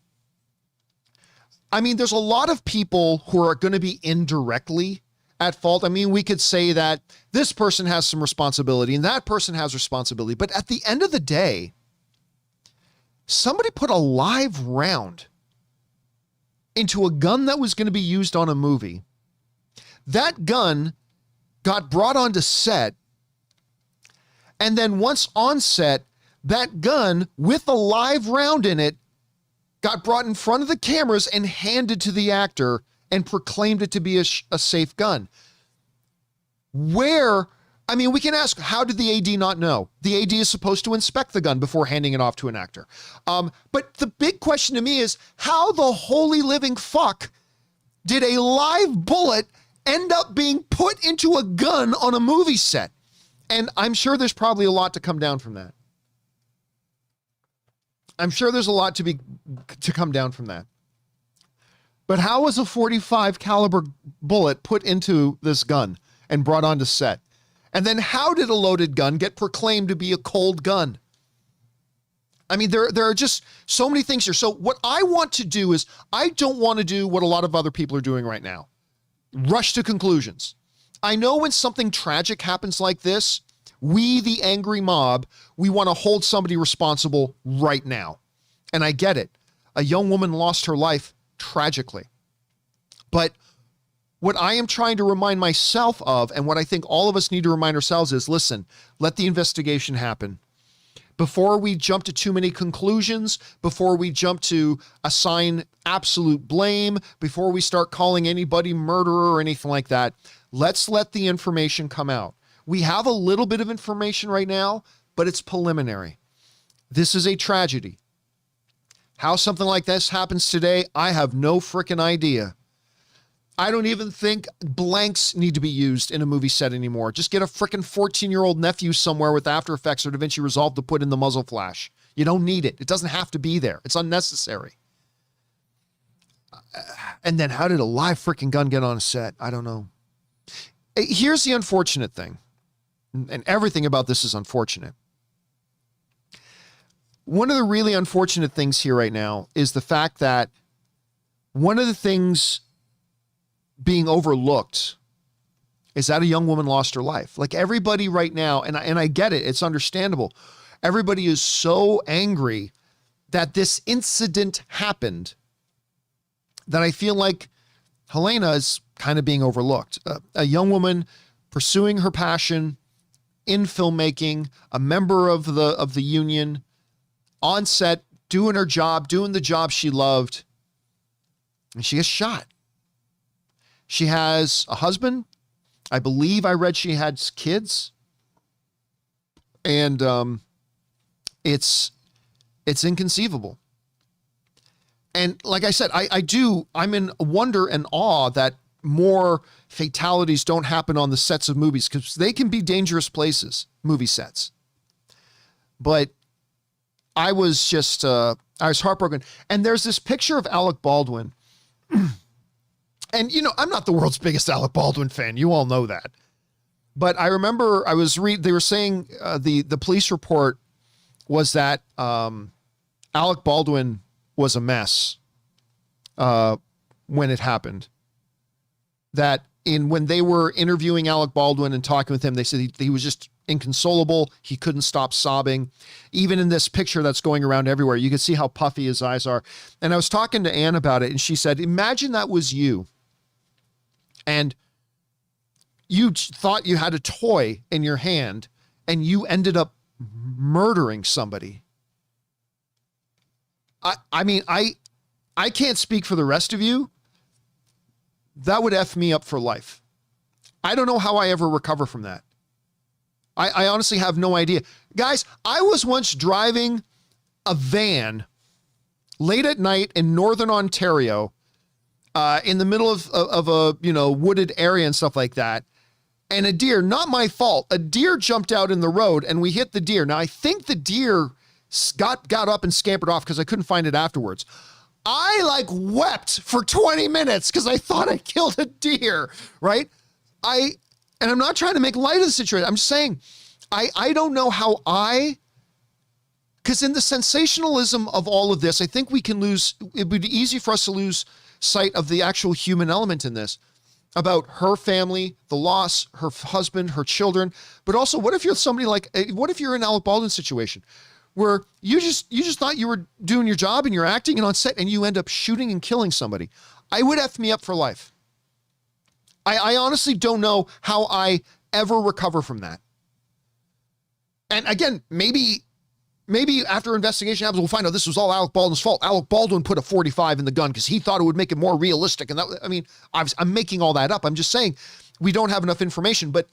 I mean, there's a lot of people who are going to be indirectly at fault. I mean, we could say that this person has some responsibility and that person has responsibility. But at the end of the day, somebody put a live round into a gun that was going to be used on a movie. That gun got brought onto set. And then once on set, that gun with a live round in it got brought in front of the cameras and handed to the actor and proclaimed it to be a safe gun. I mean, we can ask, how did the AD not know? The AD is supposed to inspect the gun before handing it off to an actor. But the big question to me is, how the holy living fuck did a live bullet end up being put into a gun on a movie set? And I'm sure there's probably a lot to come down from that. I'm sure there's a lot to come down from that. But how was a .45 caliber bullet put into this gun and brought onto set? And then how did a loaded gun get proclaimed to be a cold gun? I mean, there are just so many things here. So what I want to do is, I don't want to do what a lot of other people are doing right now. Rush to conclusions. I know when something tragic happens like this, we, the angry mob, we want to hold somebody responsible right now. And I get it. A young woman lost her life tragically. But what I am trying to remind myself of, and what I think all of us need to remind ourselves is, listen, let the investigation happen. Before we jump to too many conclusions, before we jump to assign absolute blame, before we start calling anybody murderer or anything like that, let's let the information come out. We have a little bit of information right now, but it's preliminary. This is a tragedy. How something like this happens today, I have no freaking idea. I don't even think blanks need to be used in a movie set anymore. Just get a freaking 14-year-old nephew somewhere with After Effects or DaVinci Resolve to put in the muzzle flash. You don't need it. It doesn't have to be there. It's unnecessary. And then how did a live freaking gun get on a set? I don't know. Here's the unfortunate thing. And everything about this is unfortunate. One of the really unfortunate things here right now is the fact that one of the things being overlooked is that a young woman lost her life. Like, everybody right now, and I get it, it's understandable. Everybody is so angry that this incident happened that I feel like Helena is kind of being overlooked. A young woman pursuing her passion in filmmaking, a member of the union, on set, doing her job, doing the job she loved, and she gets shot. She has a husband. I believe I read she had kids. And it's inconceivable. And like I said, I'm in wonder and awe that more fatalities don't happen on the sets of movies, because they can be dangerous places, movie sets. But I was just, I was heartbroken. And there's this picture of Alec Baldwin. And, you know, I'm not the world's biggest Alec Baldwin fan. You all know that. But I remember they were saying the police report was that Alec Baldwin was a mess when it happened. That when they were interviewing Alec Baldwin and talking with him, they said he was just inconsolable. He couldn't stop sobbing. Even in this picture that's going around everywhere, you can see how puffy his eyes are. And I was talking to Ann about it, and she said, imagine that was you. And you thought you had a toy in your hand, and you ended up murdering somebody. I mean, I can't speak for the rest of you. That would F me up for life. I don't know how I ever recover from that. I honestly have no idea. Guys, I was once driving a van late at night in Northern Ontario, in the middle of a, you know, wooded area and stuff like that. And a deer, not my fault, a deer jumped out in the road and we hit the deer. Now, I think the deer got up and scampered off because I couldn't find it afterwards. I like wept for 20 minutes because I thought I killed a deer, right? And I'm not trying to make light of the situation. I'm just saying, I don't know how because in the sensationalism of all of this, I think it would be easy for us to lose sight of the actual human element in this, about her family, the loss, her husband, her children. But also, what if you're somebody what if you're in Alec Baldwin's situation, where you just thought you were doing your job and you're acting and on set and you end up shooting and killing somebody? I would F me up for life. I honestly don't know how I ever recover from that. And again, maybe after investigation happens, we'll find out this was all Alec Baldwin's fault. Alec Baldwin put a 45 in the gun because he thought it would make it more realistic. And I'm making all that up. I'm just saying we don't have enough information, but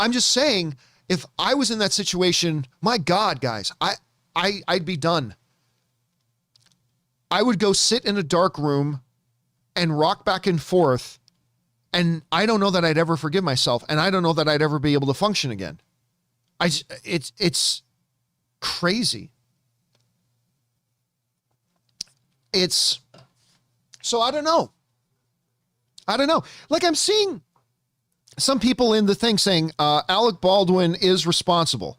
I'm just saying, if I was in that situation, my God, guys, I'd be done. I would go sit in a dark room and rock back and forth, and I don't know that I'd ever forgive myself, and I don't know that I'd ever be able to function again. It's crazy. So I don't know. Like, I'm seeing some people in the thing saying Alec Baldwin is responsible.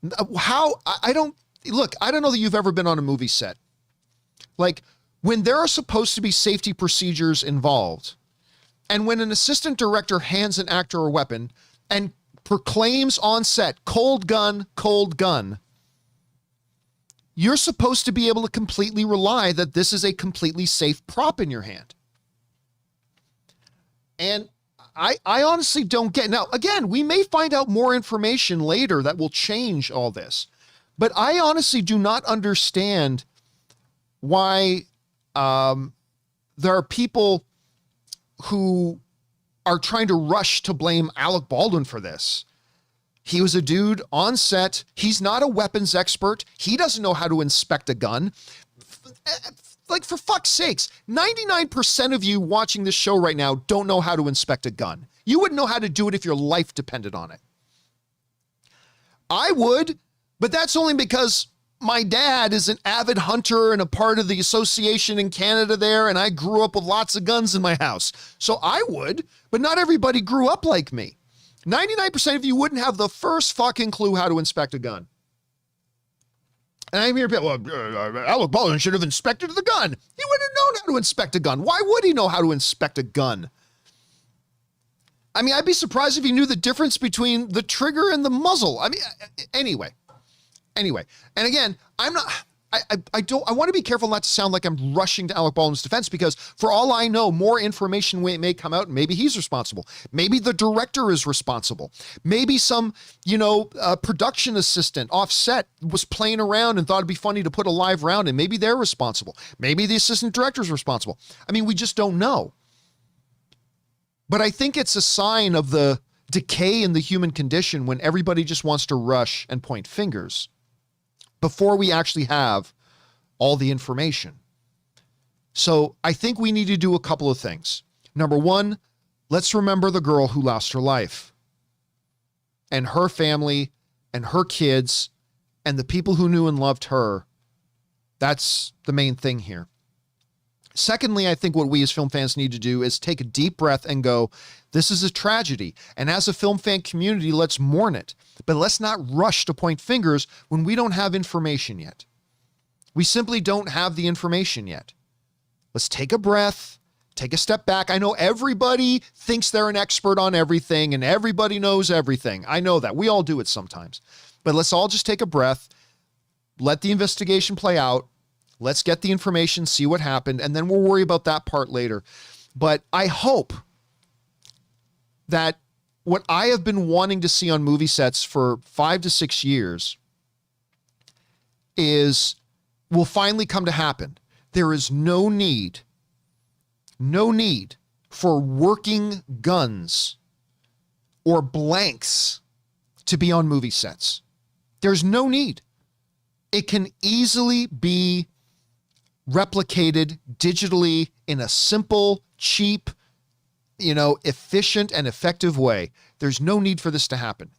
I don't know that you've ever been on a movie set. Like, when there are supposed to be safety procedures involved, and when an assistant director hands an actor a weapon and proclaims on set, cold gun, you're supposed to be able to completely rely that this is a completely safe prop in your hand. And I honestly don't get. Now, again, we may find out more information later that will change all this, but I honestly do not understand why there are people who are trying to rush to blame Alec Baldwin for this. He was a dude on set. He's not a weapons expert. He doesn't know how to inspect a gun. Like, for fuck's sakes, 99% of you watching this show right now don't know how to inspect a gun. You wouldn't know how to do it if your life depended on it. I would, but that's only because my dad is an avid hunter and a part of the association in Canada there, and I grew up with lots of guns in my house. So I would, but not everybody grew up like me. 99% of you wouldn't have the first fucking clue how to inspect a gun. And I'm here, Alec Baldwin should have inspected the gun. He wouldn't have known how to inspect a gun. Why would he know how to inspect a gun? I mean, I'd be surprised if he knew the difference between the trigger and the muzzle. I mean, anyway. And again, I want to be careful not to sound like I'm rushing to Alec Baldwin's defense, because for all I know, more information may come out, and maybe he's responsible. Maybe the director is responsible. Maybe some, production assistant offset was playing around and thought it'd be funny to put a live round in. Maybe they're responsible. Maybe the assistant director is responsible. I mean, we just don't know. But I think it's a sign of the decay in the human condition when everybody just wants to rush and point fingers before we actually have all the information. So I think we need to do a couple of things. Number one, let's remember the girl who lost her life and her family and her kids and the people who knew and loved her. That's the main thing here. Secondly, I think what we as film fans need to do is take a deep breath and go, this is a tragedy. And as a film fan community, let's mourn it. But let's not rush to point fingers when we don't have information yet. We simply don't have the information yet. Let's take a breath, take a step back. I know everybody thinks they're an expert on everything and everybody knows everything. I know that. We all do it sometimes. But let's all just take a breath, let the investigation play out. Let's get the information, see what happened, and then we'll worry about that part later. But I hope that what I have been wanting to see on movie sets for 5 to 6 years will finally come to happen. There is no need for working guns or blanks to be on movie sets. There's no need. It can easily be replicated digitally in a simple, cheap, efficient and effective way. There's no need for this to happen.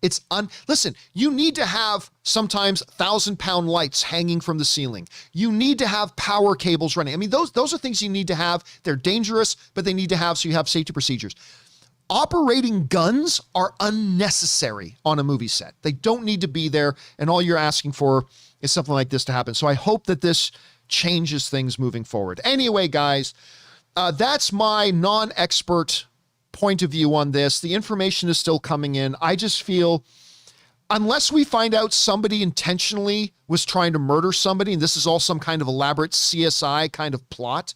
Listen, you need to have sometimes 1,000-pound lights hanging from the ceiling. You need to have power cables running. I mean, those are things you need to have. They're dangerous, but they need to have so you have safety procedures. Operating guns are unnecessary on a movie set. They don't need to be there, and all you're asking for is something like this to happen. So I hope that this changes things moving forward. Anyway, guys, that's my non-expert point of view on this. The information is still coming in. I just feel, unless we find out somebody intentionally was trying to murder somebody, and this is all some kind of elaborate CSI kind of plot,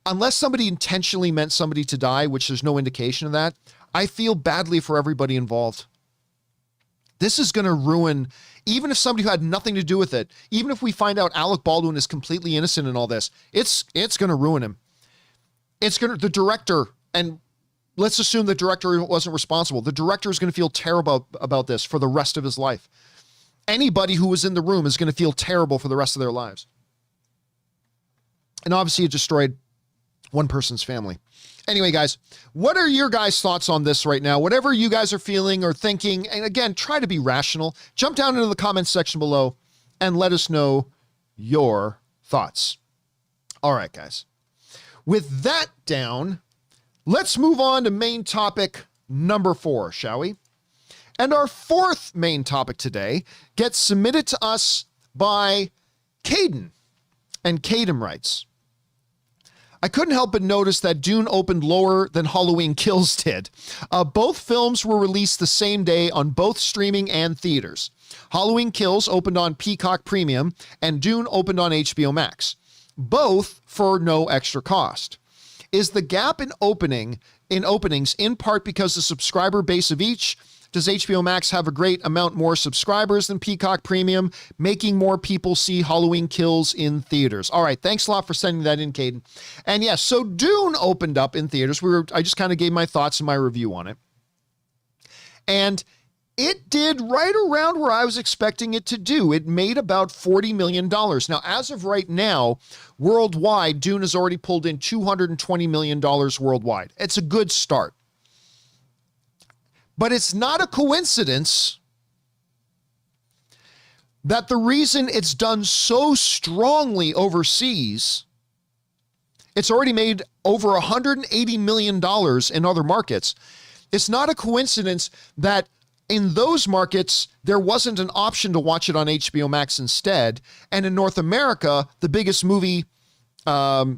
unless somebody intentionally meant somebody to die, which there's no indication of that, I feel badly for everybody involved. This is going to ruin, even if somebody who had nothing to do with it, even if we find out Alec Baldwin is completely innocent in all this, it's going to ruin him. The director, and let's assume the director wasn't responsible. The director is going to feel terrible about this for the rest of his life. Anybody who was in the room is going to feel terrible for the rest of their lives. And obviously it destroyed one person's family. Anyway, guys, what are your guys' thoughts on this right now? Whatever you guys are feeling or thinking, and again, try to be rational. Jump down into the comments section below and let us know your thoughts. All right, guys. With that down, let's move on to main topic number 4, shall we? And our fourth main topic today gets submitted to us by Caden. And Caden writes, I couldn't help but notice that Dune opened lower than Halloween Kills did. Both films were released the same day on both streaming and theaters. Halloween Kills opened on Peacock Premium and Dune opened on HBO Max, both for no extra cost. Is the gap in openings in part because the subscriber base of each? Does HBO Max have a great amount more subscribers than Peacock Premium, making more people see Halloween Kills in theaters? All right, thanks a lot for sending that in, Caden. And yes, so Dune opened up in theaters. I just kind of gave my thoughts and my review on it. And it did right around where I was expecting it to do. It made about $40 million. Now, as of right now, worldwide, Dune has already pulled in $220 million worldwide. It's a good start. But it's not a coincidence that the reason it's done so strongly overseas, it's already made over $180 million in other markets. It's not a coincidence that in those markets, there wasn't an option to watch it on HBO Max instead. And in North America, the biggest movie market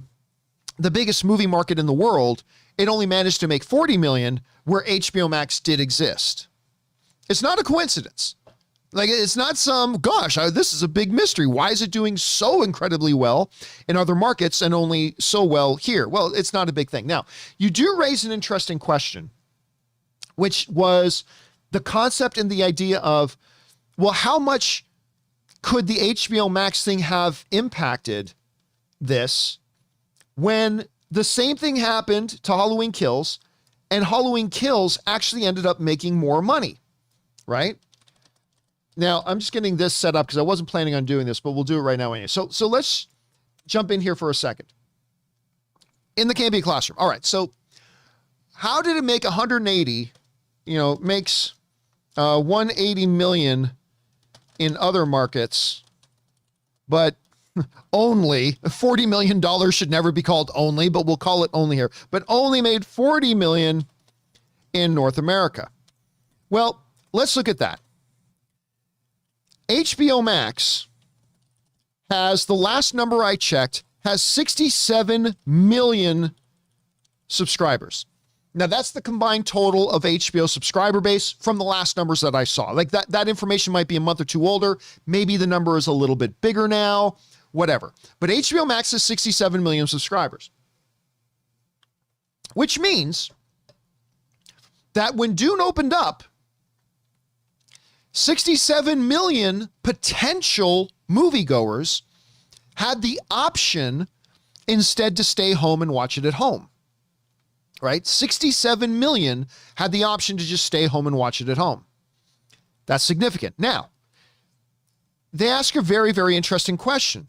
in the world, it only managed to make $40 million, where HBO Max did exist. It's not a coincidence. Like, it's not this is a big mystery. Why is it doing so incredibly well in other markets and only so well here? Well, it's not a big thing. Now, you do raise an interesting question, which was the concept and the idea of, well, how much could the HBO Max thing have impacted this when the same thing happened to Halloween Kills, and Halloween Kills actually ended up making more money, right? Now, I'm just getting this set up because I wasn't planning on doing this, but we'll do it right now anyway. So let's jump in here for a second. in the Campea classroom. All right. So how did it make 180, makes 180 million in other markets, but only $40 million should never be called only, but we'll call it only here, but only made 40 million in North America. Well, let's look at that. HBO Max has, the last number I checked, has 67 million subscribers. Now, that's the combined total of HBO subscriber base from the last numbers that I saw. Like that information might be a month or two older. Maybe the number is a little bit bigger now, whatever. But HBO Max has 67 million subscribers, which means that when Dune opened up, 67 million potential moviegoers had the option instead to stay home and watch it at home, right? 67 million had the option to just stay home and watch it at home. That's significant. Now, they ask a very, very interesting question.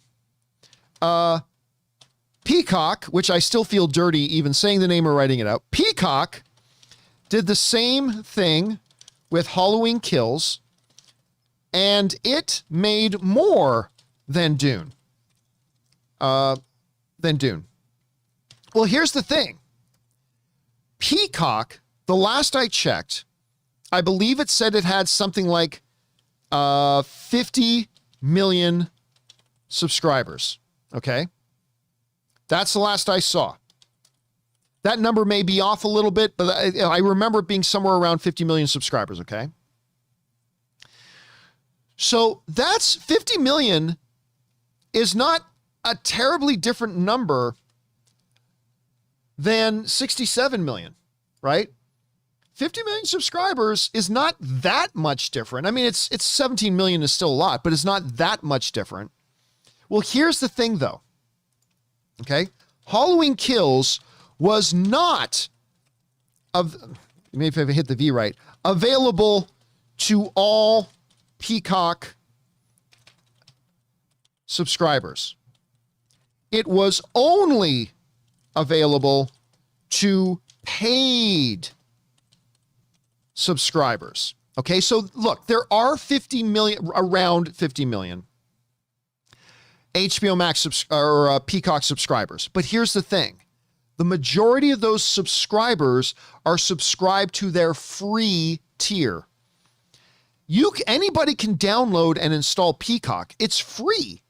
Peacock, which I still feel dirty even saying the name or writing it out, Peacock did the same thing with Halloween Kills, and it made more than Dune. Well, here's the thing. Peacock, the last I checked, I believe it said it had something like 50 million subscribers. Okay? That's the last I saw. That number may be off a little bit, but I remember it being somewhere around 50 million subscribers, okay? So that's 50 million is not a terribly different number than 67 million, right? 50 million subscribers is not that much different. I mean, it's 17 million is still a lot, but it's not that much different. Well, here's the thing though. Okay? Halloween Kills was not maybe if I hit the V right, available to all Peacock subscribers. It was only available to paid subscribers. Okay, so look, there are 50 million, around 50 million HBO Max Peacock subscribers. But here's the thing. The majority of those subscribers are subscribed to their free tier. Anybody can download and install Peacock. It's free.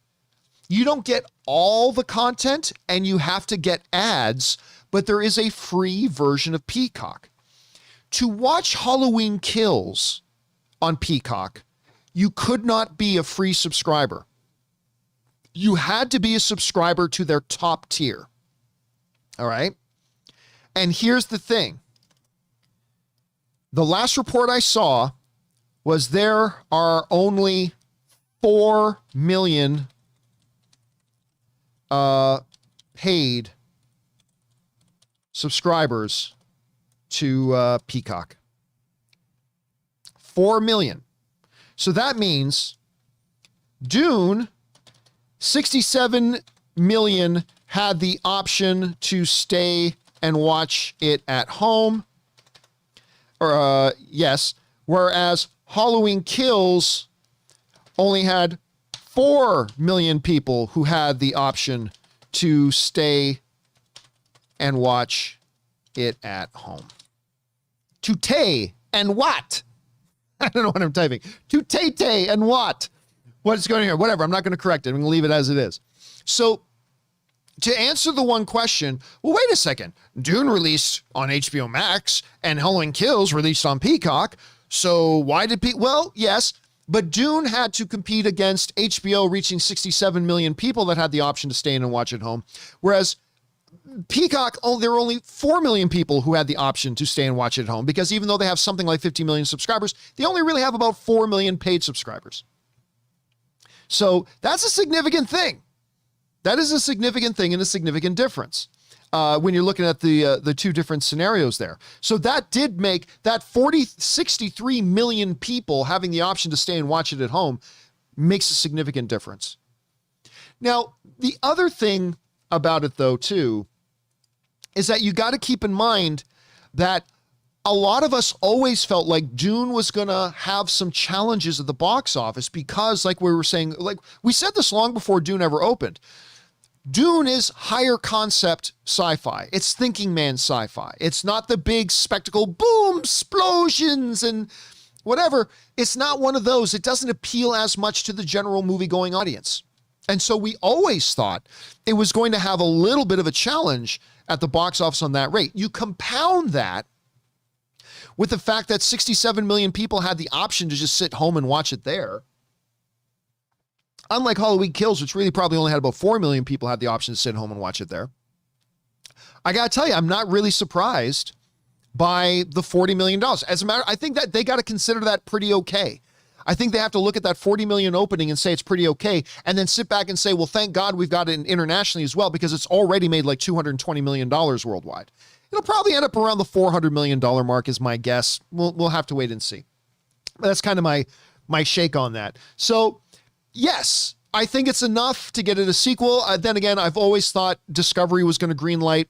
You don't get all the content and you have to get ads, but there is a free version of Peacock. To watch Halloween Kills on Peacock, you could not be a free subscriber. You had to be a subscriber to their top tier. All right. And here's the thing. The last report I saw was there are only 4 million paid subscribers to Peacock. 4 million. So that means Dune, 67 million had the option to stay and watch it at home. Yes. Whereas Halloween Kills only had 4 million people who had the option to stay and watch it at home. To tay and what? I don't know what I'm typing. To tay and what? What's going on here? Whatever. I'm not going to correct it. I'm going to leave it as it is. So to answer the one question, well, wait a second. Dune released on HBO Max and Halloween Kills released on Peacock. So why did well, yes, but Dune had to compete against HBO reaching 67 million people that had the option to stay in and watch at home. Whereas Peacock, there were only 4 million people who had the option to stay and watch it at home, because even though they have something like 50 million subscribers, they only really have about 4 million paid subscribers. So that's a significant thing. That is a significant thing and a significant difference when you're looking at the two different scenarios there. So that did make that 63 million people having the option to stay and watch it at home makes a significant difference. Now, the other thing about it though, too, is that you got to keep in mind that a lot of us always felt like Dune was going to have some challenges at the box office because, like we were saying, like we said this long before Dune ever opened, Dune is higher concept sci-fi. It's thinking man sci-fi. It's not the big spectacle, boom, explosions and whatever. It's not one of those. It doesn't appeal as much to the general movie-going audience. And so we always thought it was going to have a little bit of a challenge at the box office on that rate. You compound that with the fact that 67 million people had the option to just sit home and watch it there. Unlike Halloween Kills, which really probably only had about 4 million people had the option to sit home and watch it there. I got to tell you, I'm not really surprised by the $40 million. As a matter, I think that they got to consider that pretty okay. I think they have to look at that 40 million opening and say it's pretty okay, and then sit back and say, well, thank God we've got it internationally as well, because it's already made like $220 million worldwide. It'll probably end up around the $400 million mark is my guess. We'll have to wait and see. But that's kind of my shake on that. So yes, I think it's enough to get it a sequel. Then again, I've always thought Discovery was going to greenlight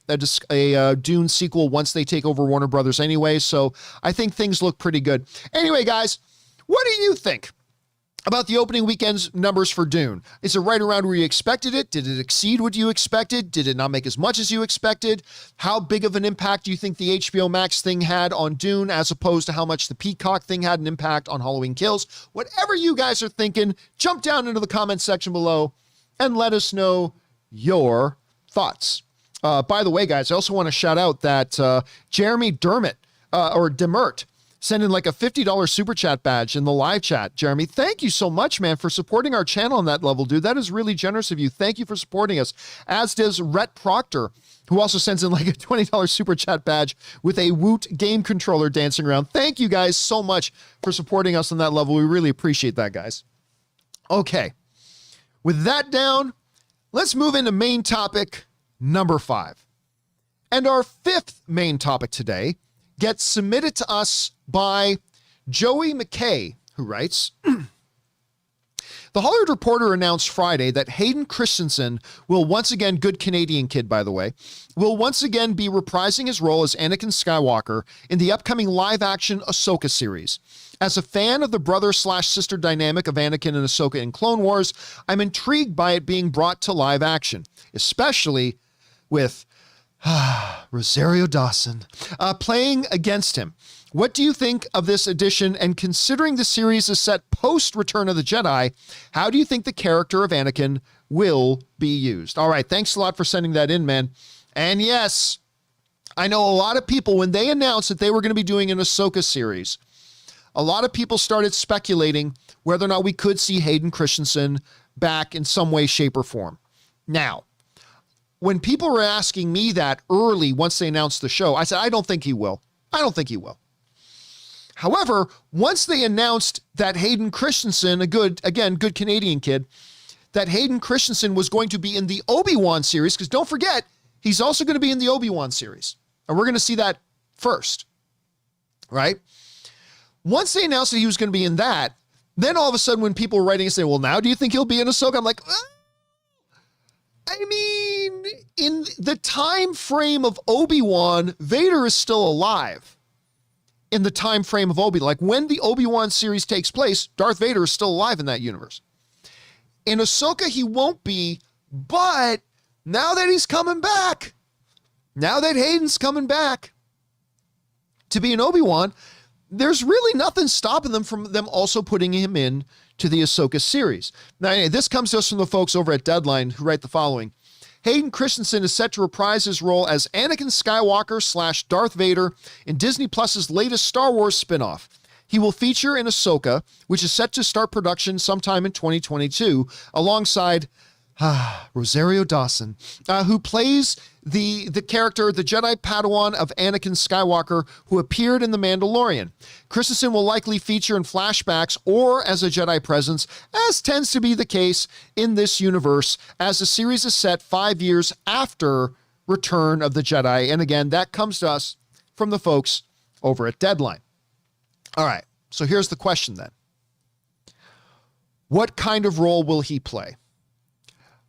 a Dune sequel once they take over Warner Brothers anyway. So I think things look pretty good. Anyway, guys, what do you think about the opening weekend's numbers for Dune? Is it right around where you expected it? Did it exceed what you expected? Did it not make as much as you expected? How big of an impact do you think the HBO Max thing had on Dune as opposed to how much the Peacock thing had an impact on Halloween Kills? Whatever you guys are thinking, jump down into the comment section below and let us know your thoughts. By the way, guys, I also want to shout out that Jeremy Demert send in like a $50 super chat badge in the live chat. Jeremy, thank you so much, man, for supporting our channel on that level, dude. That is really generous of you. Thank you for supporting us. As does Rhett Proctor, who also sends in like a $20 super chat badge with a Woot game controller dancing around. Thank you guys so much for supporting us on that level. We really appreciate that, guys. Okay. With that down, let's move into main topic number 5. And our 5th main topic today gets submitted to us by Joey McKay, who writes, The Hollywood Reporter announced Friday that Hayden Christensen will once again, good Canadian kid, by the way, will once again be reprising his role as Anakin Skywalker in the upcoming live-action Ahsoka series. As a fan of the brother/sister dynamic of Anakin and Ahsoka in Clone Wars, I'm intrigued by it being brought to live action, especially with Rosario Dawson playing against him. What do you think of this addition? And considering the series is set post Return of the Jedi, how do you think the character of Anakin will be used? All right. Thanks a lot for sending that in, man. And yes, I know a lot of people, when they announced that they were going to be doing an Ahsoka series, a lot of people started speculating whether or not we could see Hayden Christensen back in some way, shape, or form. Now, when people were asking me that early, once they announced the show, I said, I don't think he will. I don't think he will. However, once they announced that Hayden Christensen, a good Canadian kid, that Hayden Christensen was going to be in the Obi-Wan series, because don't forget, he's also going to be in the Obi-Wan series. And we're going to see that first, right? Once they announced that he was going to be in that, then all of a sudden when people were writing and saying, well, now do you think he'll be in Ahsoka? I'm like, I mean, in the time frame of Obi-Wan, Vader is still alive. In the time frame of Obi-Wan, like when the Obi-Wan series takes place, Darth Vader is still alive in that universe. In Ahsoka, he won't be, but now that he's coming back, now that Hayden's coming back to be an Obi-Wan, there's really nothing stopping them from them also putting him in to the Ahsoka series. Now, anyway, this comes to us from the folks over at Deadline who write the following. Hayden Christensen is set to reprise his role as Anakin Skywalker / Darth Vader in Disney Plus's latest Star Wars spinoff. He will feature in Ahsoka, which is set to start production sometime in 2022, alongside Rosario Dawson, who plays the character, the Jedi Padawan of Anakin Skywalker, who appeared in The Mandalorian. Christensen will likely feature in flashbacks or as a Jedi presence, as tends to be the case in this universe, as the series is set 5 years after Return of the Jedi. And again, that comes to us from the folks over at Deadline. All right, so here's the question then. What kind of role will he play?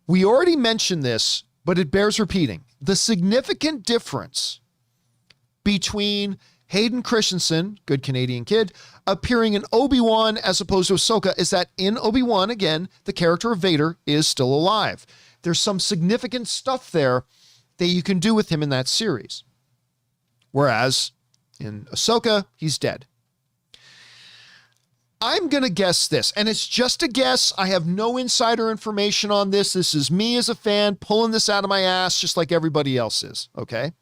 We already mentioned this, but it bears repeating. the significant difference between Hayden Christensen, good Canadian kid, appearing in Obi-Wan as opposed to Ahsoka is that in Obi-Wan, again, the character of Vader is still alive. There's some significant stuff there that you can do with him in that series. Whereas in Ahsoka, he's dead. I'm going to guess this, and it's just a guess. I have no insider information on this. This is me as a fan pulling this out of my ass just like everybody else is, okay?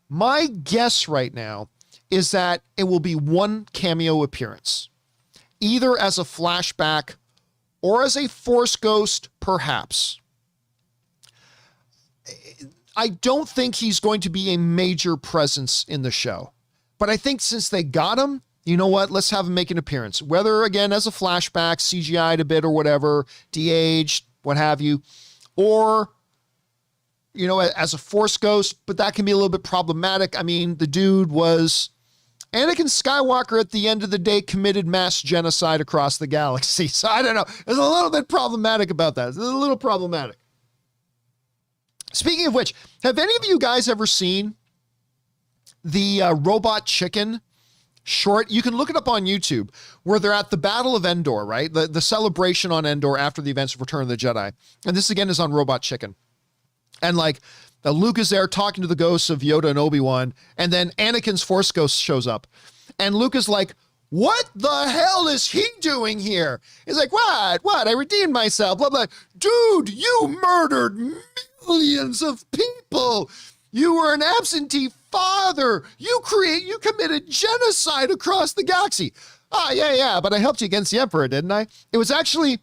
My guess right now is that it will be one cameo appearance, either as a flashback or as a Force ghost, perhaps. I don't think he's going to be a major presence in the show, but I think since they got him, you know what? Let's have him make an appearance, whether again as a flashback, CGI'd a bit or whatever, de-aged, what have you, or, you know, as a Force ghost, but that can be a little bit problematic. I mean, the dude was Anakin Skywalker at the end of the day committed mass genocide across the galaxy. So I don't know. There's a little bit problematic about that. It's a little problematic. Speaking of which, have any of you guys ever seen the Robot Chicken short? You can look it up on YouTube, where they're at the Battle of Endor, right? The celebration on Endor after the events of Return of the Jedi. And this again is on Robot Chicken. And like Luke is there talking to the ghosts of Yoda and Obi-Wan, and then Anakin's Force ghost shows up. And Luke is like, what the hell is he doing here? He's like, what? I redeemed myself, blah, blah. Dude, you murdered millions of people. You were an absentee father. You committed genocide across the galaxy. Yeah, but I helped you against the Emperor, didn't I? It was actually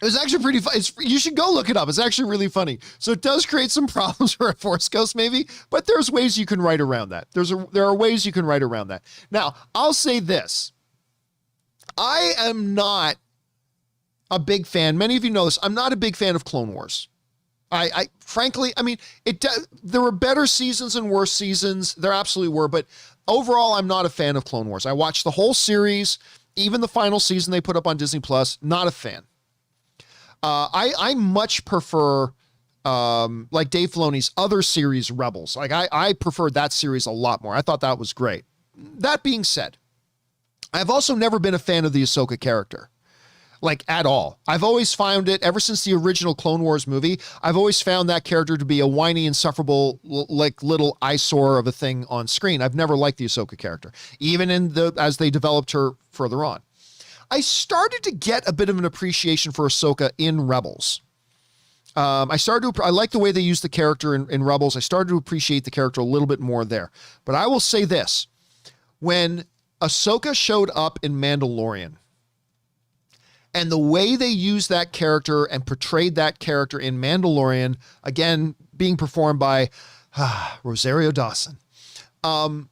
pretty fun. You should go look it up. It's actually really funny. So it does create some problems for a Force ghost maybe, but there's ways you can write around that. There are ways you can write around that. Now, I'll say this. I am not a big fan. Many of you know this. I'm not a big fan of Clone Wars. I frankly, I mean, there were better seasons and worse seasons. There absolutely were, but overall, I'm not a fan of Clone Wars. I watched the whole series, even the final season they put up on Disney Plus. Not a fan. I much prefer, like Dave Filoni's other series, Rebels. Like I preferred that series a lot more. I thought that was great. That being said, I've also never been a fan of the Ahsoka character. Like at all. I've always found it, ever since the original Clone Wars movie, I've always found that character to be a whiny, insufferable, like little eyesore of a thing on screen. I've never liked the Ahsoka character, even as they developed her further on. I started to get a bit of an appreciation for Ahsoka in Rebels. I like the way they used the character in Rebels. I started to appreciate the character a little bit more there. But I will say this, when Ahsoka showed up in Mandalorian, and the way they used that character and portrayed that character in Mandalorian, again, being performed by Rosario Dawson, it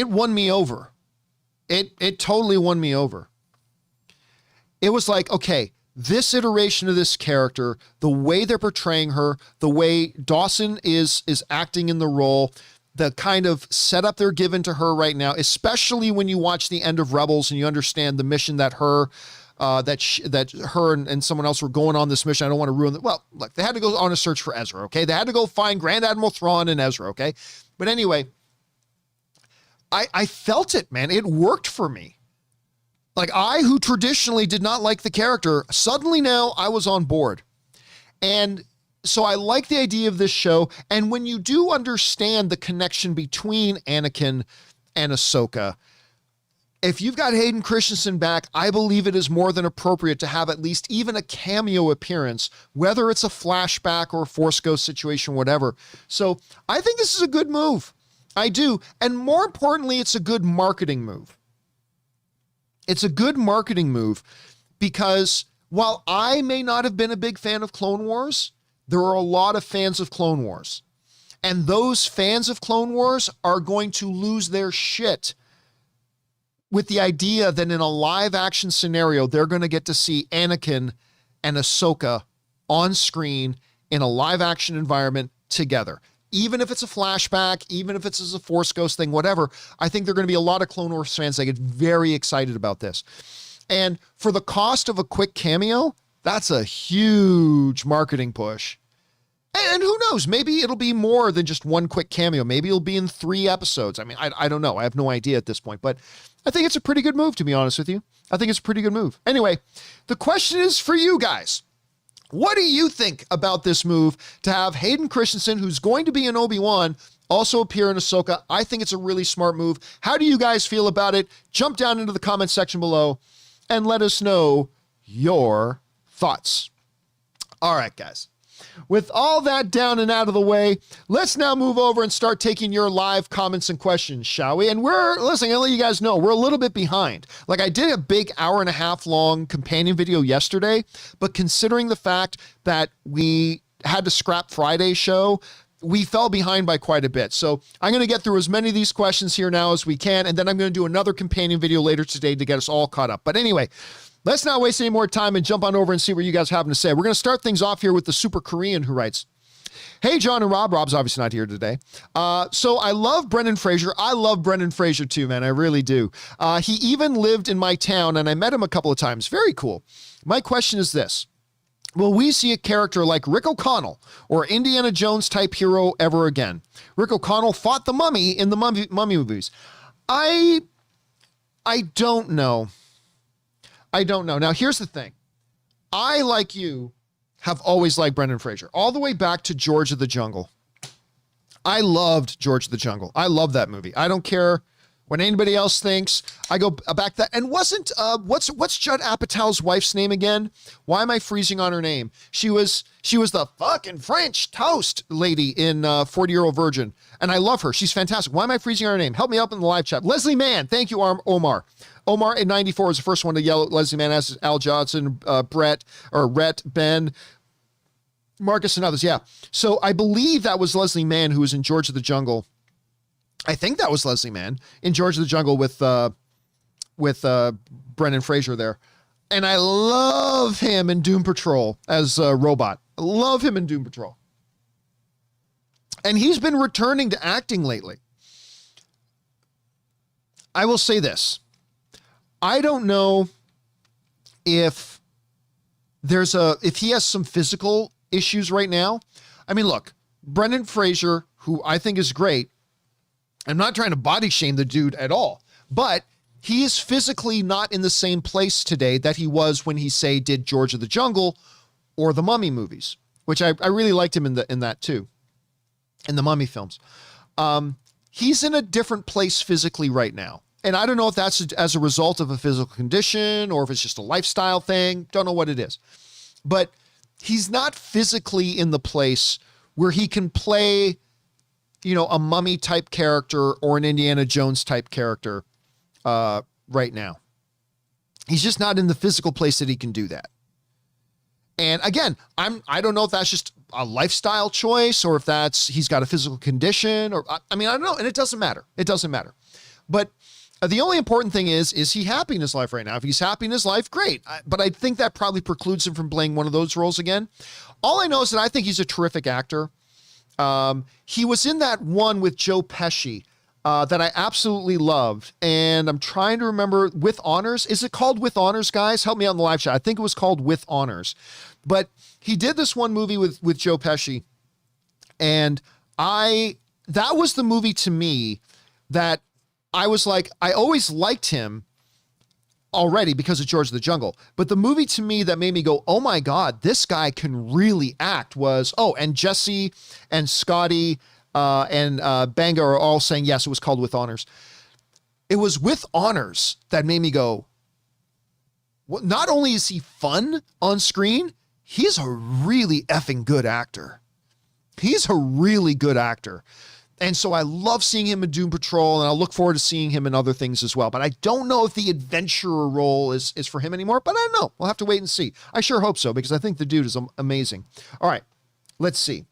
won me over. It totally won me over. It was like, okay, this iteration of this character, the way they're portraying her, the way Dawson is acting in the role, the kind of setup they're given to her right now, especially when you watch the end of Rebels and you understand the mission that her and someone else were going on this mission. I don't want to ruin it. Well, look, they had to go on a search for Ezra, okay? They had to go find Grand Admiral Thrawn and Ezra, okay? But anyway, I felt it, man. It worked for me. Like who traditionally did not like the character, suddenly now I was on board. And so I like the idea of this show. And when you do understand the connection between Anakin and Ahsoka, if you've got Hayden Christensen back, I believe it is more than appropriate to have at least even a cameo appearance, whether it's a flashback or a Force ghost situation, whatever. So I think this is a good move. I do. And more importantly, it's a good marketing move. It's a good marketing move because while I may not have been a big fan of Clone Wars, there are a lot of fans of Clone Wars. And those fans of Clone Wars are going to lose their shit with the idea that in a live action scenario, they're going to get to see Anakin and Ahsoka on screen in a live action environment together. Even if it's a flashback, even if it's as a Force ghost thing, whatever, I think there are going to be a lot of Clone Wars fans that get very excited about this. And for the cost of a quick cameo, that's a huge marketing push. And who knows, maybe it'll be more than just one quick cameo. Maybe it'll be in 3 episodes. I mean, I don't know. I have no idea at this point, but I think it's a pretty good move, to be honest with you. I think it's a pretty good move. Anyway, the question is for you guys. What do you think about this move to have Hayden Christensen, who's going to be in Obi-Wan, also appear in Ahsoka? I think it's a really smart move. How do you guys feel about it? Jump down into the comment section below and let us know your thoughts. All right, guys. With all that down and out of the way, let's now move over and start taking your live comments and questions, shall we? And listen, I'll let you guys know, we're a little bit behind. Like, I did a big 1.5 hour long companion video yesterday, but considering the fact that we had to scrap Friday's show, we fell behind by quite a bit. So I'm going to get through as many of these questions here now as we can, and then I'm going to do another companion video later today to get us all caught up. But anyway, let's not waste any more time and jump on over and see what you guys are having to say. We're going to start things off here with the Super Korean, who writes, "Hey, John and Rob." Rob's obviously not here today. So I love Brendan Fraser. I love Brendan Fraser too, man. I really do. He even lived in my town, and I met him a couple of times. Very cool. My question is this. Will we see a character like Rick O'Connell or Indiana Jones type hero ever again? Rick O'Connell fought the mummy in the mummy movies. I don't know. I don't know. Now, here's the thing. I, like you, have always liked Brendan Fraser, all the way back to George of the Jungle. I loved George of the Jungle. I love that movie. I don't care what anybody else thinks. I go back that, and wasn't, what's Judd Apatow's wife's name again? Why am I freezing on her name? She was the fucking French toast lady in 40-Year-Old Virgin, and I love her. She's fantastic. Why am I freezing on her name? Help me up in the live chat. Leslie Mann. Thank you, Omar. Omar in 94 was the first one to yell at Leslie Mann, as Al Johnson, Rhett, Ben, Marcus, and others. Yeah. So I believe that was Leslie Mann, who was in George of the Jungle. I think that was Leslie Mann in George of the Jungle with Brendan Fraser there. And I love him in Doom Patrol as a robot. I love him in Doom Patrol. And he's been returning to acting lately. I will say this. I don't know if he has some physical issues right now. I mean, look, Brendan Fraser, who I think is great, I'm not trying to body shame the dude at all, but he is physically not in the same place today that he was when he, say, did George of the Jungle or the Mummy movies, which I really liked him in that too, in the Mummy films. He's in a different place physically right now. And I don't know if that's as a result of a physical condition or if it's just a lifestyle thing. Don't know what it is. But he's not physically in the place where he can play, a mummy type character or an Indiana Jones type character right now. He's just not in the physical place that he can do that. And again, I don't know if that's just a lifestyle choice or if he's got a physical condition or, I don't know. And it doesn't matter. It doesn't matter. But the only important thing is he happy in his life right now? If he's happy in his life, great. But I think that probably precludes him from playing one of those roles again. All I know is that I think he's a terrific actor. He was in that one with Joe Pesci that I absolutely loved. And I'm trying to remember, With Honors. Is it called With Honors, guys? Help me out in the live chat. I think it was called With Honors. But he did this one movie with Joe Pesci. And that was the movie to me that I was like, I always liked him already because of George of the Jungle. But the movie to me that made me go, oh my God, this guy can really act was, and Jesse and Scotty and Banga are all saying, yes, it was called With Honors. It was With Honors that made me go, well, not only is he fun on screen, he's a really effing good actor. He's a really good actor. And so I love seeing him in Doom Patrol, and I'll look forward to seeing him in other things as well. But I don't know if the adventurer role is for him anymore, but I don't know. We'll have to wait and see. I sure hope so, because I think the dude is amazing. All right, let's see.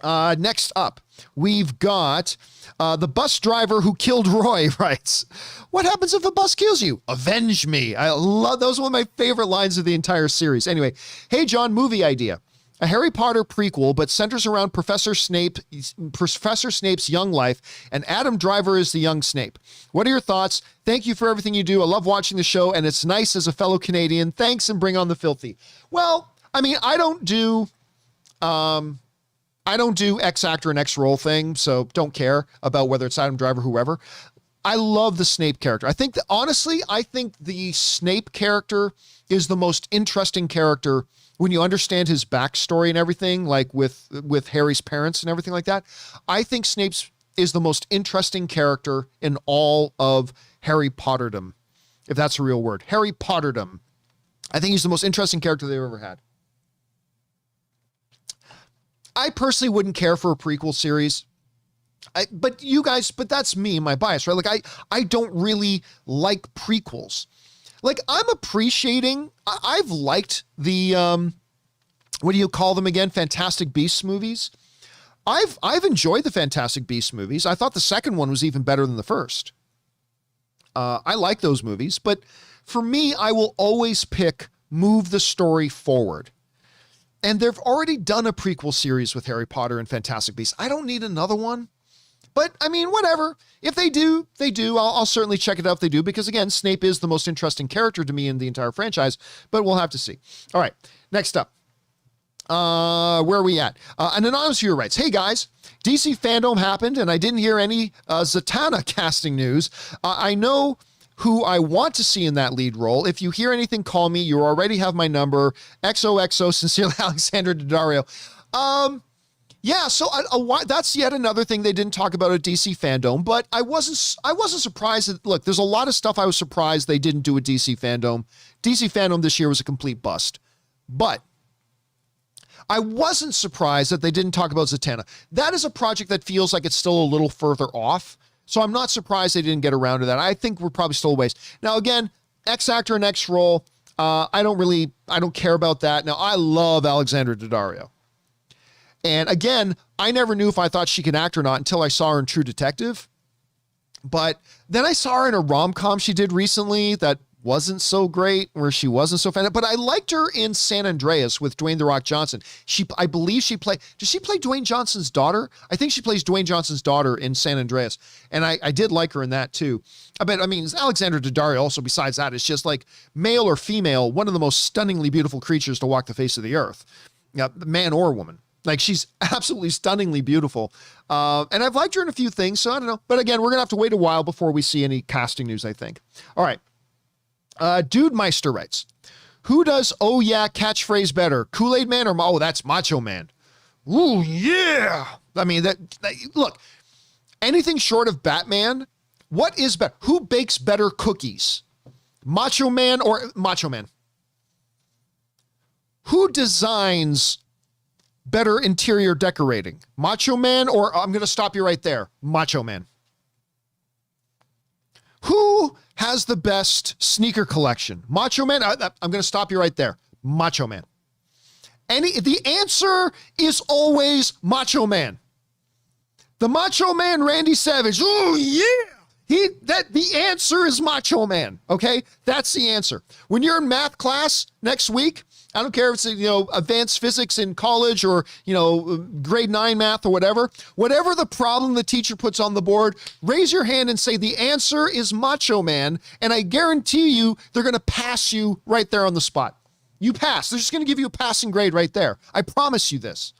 Next up, we've got the bus driver who killed Roy writes, what happens if a bus kills you? Avenge me. I love those. One of my favorite lines of the entire series. Anyway, hey, John, movie idea. A Harry Potter prequel, but centers around Professor Snape's young life, and Adam Driver is the young Snape. What are your thoughts? Thank you for everything you do. I love watching the show, and it's nice as a fellow Canadian. Thanks, and bring on the filthy. Well, I don't do I don't do X actor and X role thing, so don't care about whether it's Adam Driver, whoever. I love the Snape character. I think that, honestly, I think the Snape character is the most interesting character when you understand his backstory and everything, like with Harry's parents and everything like that. I think Snape's is the most interesting character in all of Harry Potterdom, if that's a real word. Harry Potterdom. I think he's the most interesting character they've ever had. I personally wouldn't care for a prequel series. But that's me, my bias, right? Like I don't really like prequels. Like I'm appreciating, I've liked the, what do you call them again? Fantastic Beasts movies. I've enjoyed the Fantastic Beasts movies. I thought the second one was even better than the first. I like those movies, but for me, I will always move the story forward. And they've already done a prequel series with Harry Potter and Fantastic Beasts. I don't need another one. But I mean, whatever. If they do, they do. I'll certainly check it out if they do, because again, Snape is the most interesting character to me in the entire franchise, but we'll have to see. All right, next up. Where are we at? An anonymous viewer writes, "Hey guys, DC fandom happened and I didn't hear any Zatanna casting news. I know who I want to see in that lead role. If you hear anything, call me. You already have my number. XOXO, sincerely, Alexander Daddario." Yeah, so that's yet another thing they didn't talk about at DC Fandom, but I wasn't surprised that, look, there's a lot of stuff I was surprised they didn't do at DC Fandom. DC Fandom this year was a complete bust. But I wasn't surprised that they didn't talk about Zatanna. That is a project that feels like it's still a little further off, so I'm not surprised they didn't get around to that. I think we're probably still a ways. Now, again, X actor and X role, I don't care about that. Now, I love Alexander Daddario. And again, I never knew if I thought she could act or not until I saw her in True Detective. But then I saw her in a rom-com she did recently that wasn't so great, where she wasn't so fan. But I liked her in San Andreas with Dwayne "The Rock" Johnson. I believe she played, does she play Dwayne Johnson's daughter? I think she plays Dwayne Johnson's daughter in San Andreas. And I did like her in that too. I mean, Alexander Daddario also, besides that, is just like, male or female, one of the most stunningly beautiful creatures to walk the face of the earth. Yeah, man or woman. Like, she's absolutely stunningly beautiful. And I've liked her in a few things, so I don't know. But again, we're going to have to wait a while before we see any casting news, I think. All right. Dude Meister writes, "Who does oh yeah catchphrase better, Kool-Aid Man or that's Macho Man?" Ooh, yeah. I mean, look, anything short of Batman, what is better? Who bakes better cookies? Macho Man or Macho Man? Who designs better interior decorating? Macho Man or, I'm going to stop you right there, Macho Man. Who has the best sneaker collection? Macho Man? I'm going to stop you right there. Macho Man. The answer is always Macho Man. The Macho Man, Randy Savage. Oh yeah. The answer is Macho Man. Okay. That's the answer. When you're in math class next week, I don't care if it's, advanced physics in college or, grade 9 math or whatever the problem the teacher puts on the board, raise your hand and say the answer is Macho Man. And I guarantee you, they're going to pass you right there on the spot. You pass. They're just going to give you a passing grade right there. I promise you this.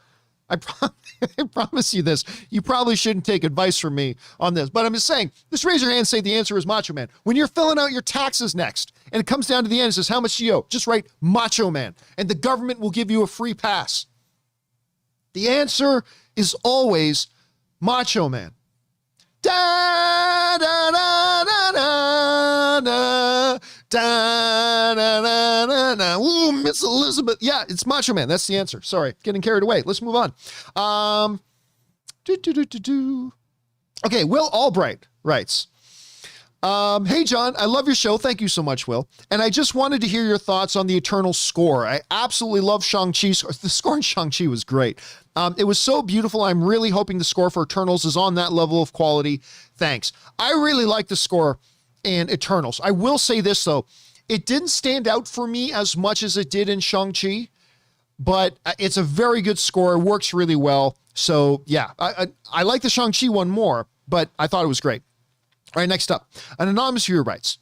I promise you this. You probably shouldn't take advice from me on this, but I'm just saying, just raise your hand and say the answer is Macho Man. When you're filling out your taxes next, and it comes down to the end and says, how much do you owe? Just write Macho Man, and the government will give you a free pass. The answer is always Macho Man. Da da da da da da da da da da. Ooh, Miss Elizabeth. Yeah, it's Macho Man. That's the answer. Sorry, getting carried away. Let's move on. Okay, Will Albright writes, "Hey John, I love your show. Thank you so much, Will. And I just wanted to hear your thoughts on the Eternal score. I absolutely love Shang-Chi. The score in Shang-Chi was great. It was so beautiful. I'm really hoping the score for Eternals is on that level of quality. Thanks. I really like the score in Eternals. I will say this though, it didn't stand out for me as much as it did in Shang-Chi, but it's a very good score. It works really well. So yeah, I like the Shang-Chi one more, but I thought it was great. All right, next up, an anonymous viewer writes,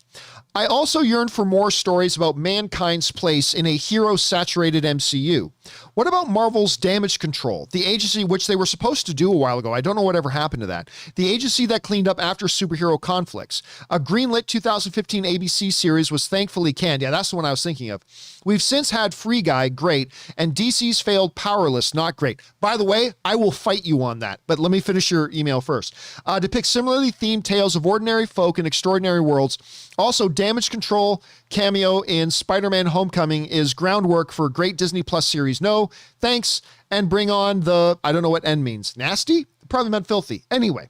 I also yearn for more stories about mankind's place in a hero-saturated MCU. What about Marvel's Damage Control, the agency which they were supposed to do a while ago? I don't know whatever happened to that. The agency that cleaned up after superhero conflicts. A greenlit 2015 ABC series was thankfully canned. Yeah, that's the one I was thinking of. We've since had Free Guy, great, and DC's failed Powerless, not great. By the way, I will fight you on that, but let me finish your email first. Depict similarly themed tales of ordinary folk in extraordinary worlds. Also, Damage Control cameo in Spider-Man Homecoming is groundwork for a great Disney Plus series. No, thanks, and bring on the, I don't know what N means. Nasty? Probably meant filthy. Anyway,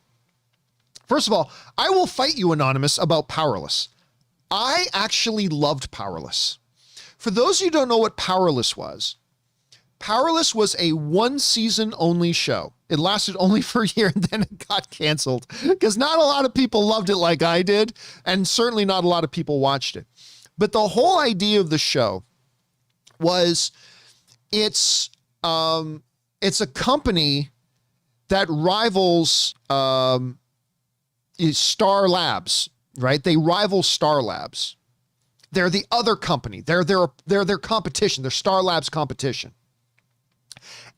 first of all, I will fight you, Anonymous, about Powerless. I actually loved Powerless. For those of you who don't know what Powerless was a one-season only show. It lasted only for a year and then it got canceled because not a lot of people loved it like I did, and certainly not a lot of people watched it. But the whole idea of the show was it's a company that rivals Star Labs, right? They rival Star Labs. They're the other company. They're their competition. They're Star Labs competition.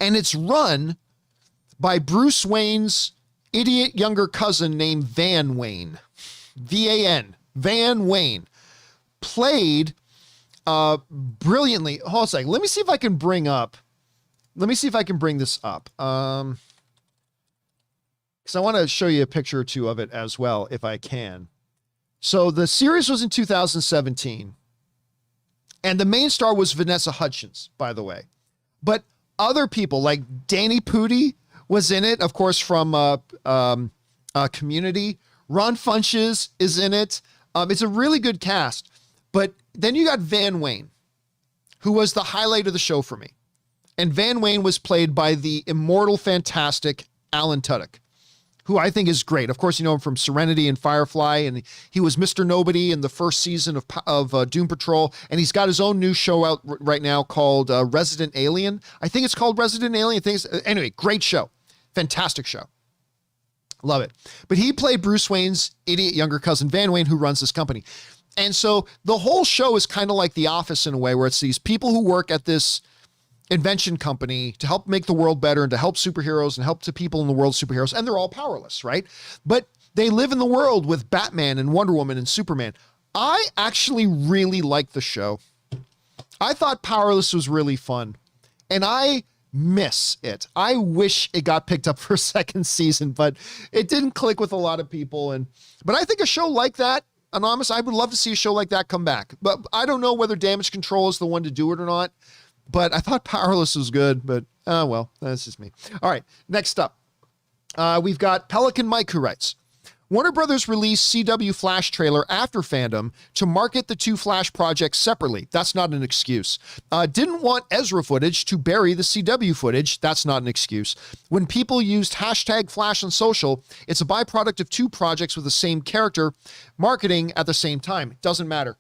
And it's run by Bruce Wayne's idiot younger cousin named Van Wayne. V-A-N. Van Wayne. Played brilliantly. Hold on a second. Let me see if I can bring this up. Because I want to show you a picture or two of it as well, if I can. So the series was in 2017. And the main star was Vanessa Hudgens, by the way. But other people like Danny Pudi was in it, of course, from Community. Ron Funches is in it. It's a really good cast. But then you got Van Wayne, who was the highlight of the show for me. And Van Wayne was played by the immortal, fantastic Alan Tudyk, who I think is great. Of course, you know him from Serenity and Firefly, and he was Mr. Nobody in the first season of Doom Patrol, and he's got his own new show out right now called Resident Alien. I think it's called Resident Alien. Anyway, great show. Fantastic show. Love it. But he played Bruce Wayne's idiot younger cousin, Van Wayne, who runs this company. And so the whole show is kind of like The Office in a way, where it's these people who work at this invention company to help make the world better and to help superheroes and help to people in the world superheroes, and they're all powerless, right? But they live in the world with Batman and Wonder Woman and Superman. I actually really liked the show. I thought Powerless was really fun, and I miss it. I wish it got picked up for a second season, but it didn't click with a lot of people. But I think a show like that, Anonymous, I would love to see a show like that come back. But I don't know whether Damage Control is the one to do it or not. But I thought Powerless was good, but well, that's just me. All right, next up, we've got Pelican Mike, who writes, Warner Brothers released CW Flash trailer after fandom to market the two Flash projects separately. That's not an excuse. Didn't want Ezra footage to bury the CW footage. That's not an excuse. When people used hashtag Flash on social, it's a byproduct of two projects with the same character marketing at the same time. It doesn't matter.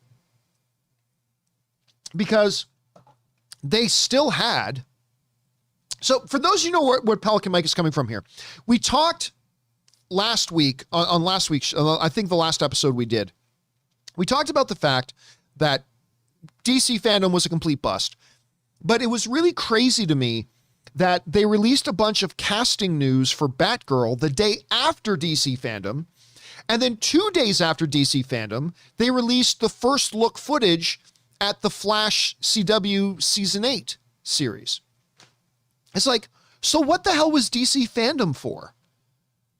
Because they still had. So for those you know where Pelican Mike is coming from here, we talked last week on last week's, I think the last episode we did, we talked about the fact that DC fandom was a complete bust, but it was really crazy to me that they released a bunch of casting news for Batgirl the day after DC fandom. And then 2 days after DC fandom, they released the first look footage at the Flash CW Season 8 series. It's like, so what the hell was DC fandom for?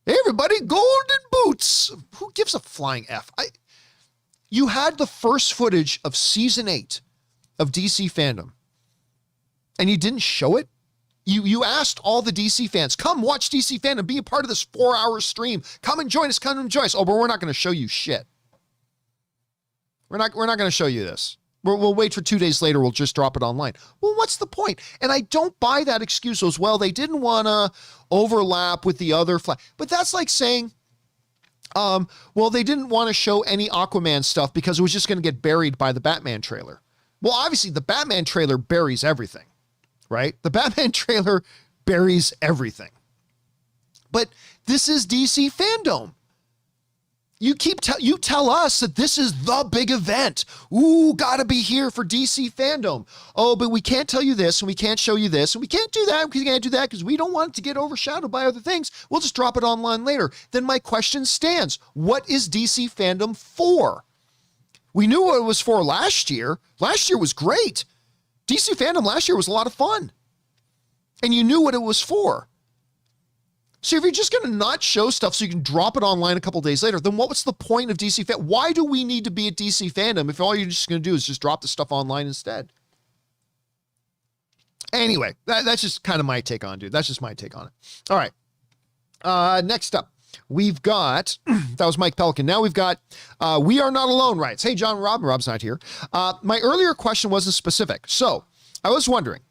Hey, everybody, golden boots. Who gives a flying F? You had the first footage of Season 8 of DC fandom, and you didn't show it? You asked all the DC fans, come watch DC fandom, be a part of this 4-hour stream. Come and join us, come and join us. Oh, but we're not going to show you shit. We're not going to show you this. We'll wait for 2 days later. We'll just drop it online. Well, what's the point? And I don't buy that excuse as well. They didn't want to overlap with the other Flash. But that's like saying, well, they didn't want to show any Aquaman stuff because it was just going to get buried by the Batman trailer. Well, obviously the Batman trailer buries everything, right? The Batman trailer buries everything. But this is DC fandom. You tell us that this is the big event. Ooh, gotta be here for DC fandom. Oh, but we can't tell you this, and we can't show you this, and we can't do that, because we don't want it to get overshadowed by other things. We'll just drop it online later. Then my question stands. What is DC fandom for? We knew what it was for last year. Last year was great. DC fandom last year was a lot of fun. And you knew what it was for. So if you're just going to not show stuff so you can drop it online a couple days later, then what was the point of DC fandom? Why do we need to be at DC fandom if all you're just going to do is just drop the stuff online instead? Anyway, that's just kind of my take on it, dude. That's just my take on it. All right. Next up, we've got, that was Mike Pelican. Now we've got, We Are Not Alone writes, hey, John, Rob's not here. My earlier question wasn't specific. So I was wondering,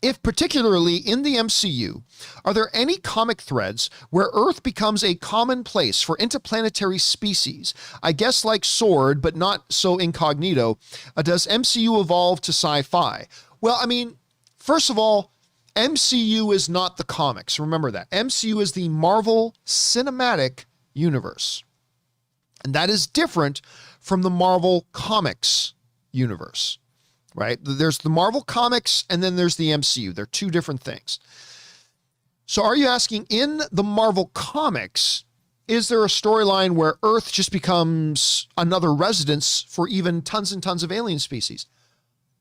if particularly in the MCU, are there any comic threads where Earth becomes a common place for interplanetary species? I guess like Sword, but not so incognito. Does MCU evolve to sci-fi? Well, I mean, first of all, MCU is not the comics. Remember that. MCU is the Marvel Cinematic Universe. And that is different from the Marvel Comics universe. Right? There's the Marvel Comics and then there's the MCU. They're two different things. So are you asking, in the Marvel Comics, is there a storyline where Earth just becomes another residence for even tons and tons of alien species?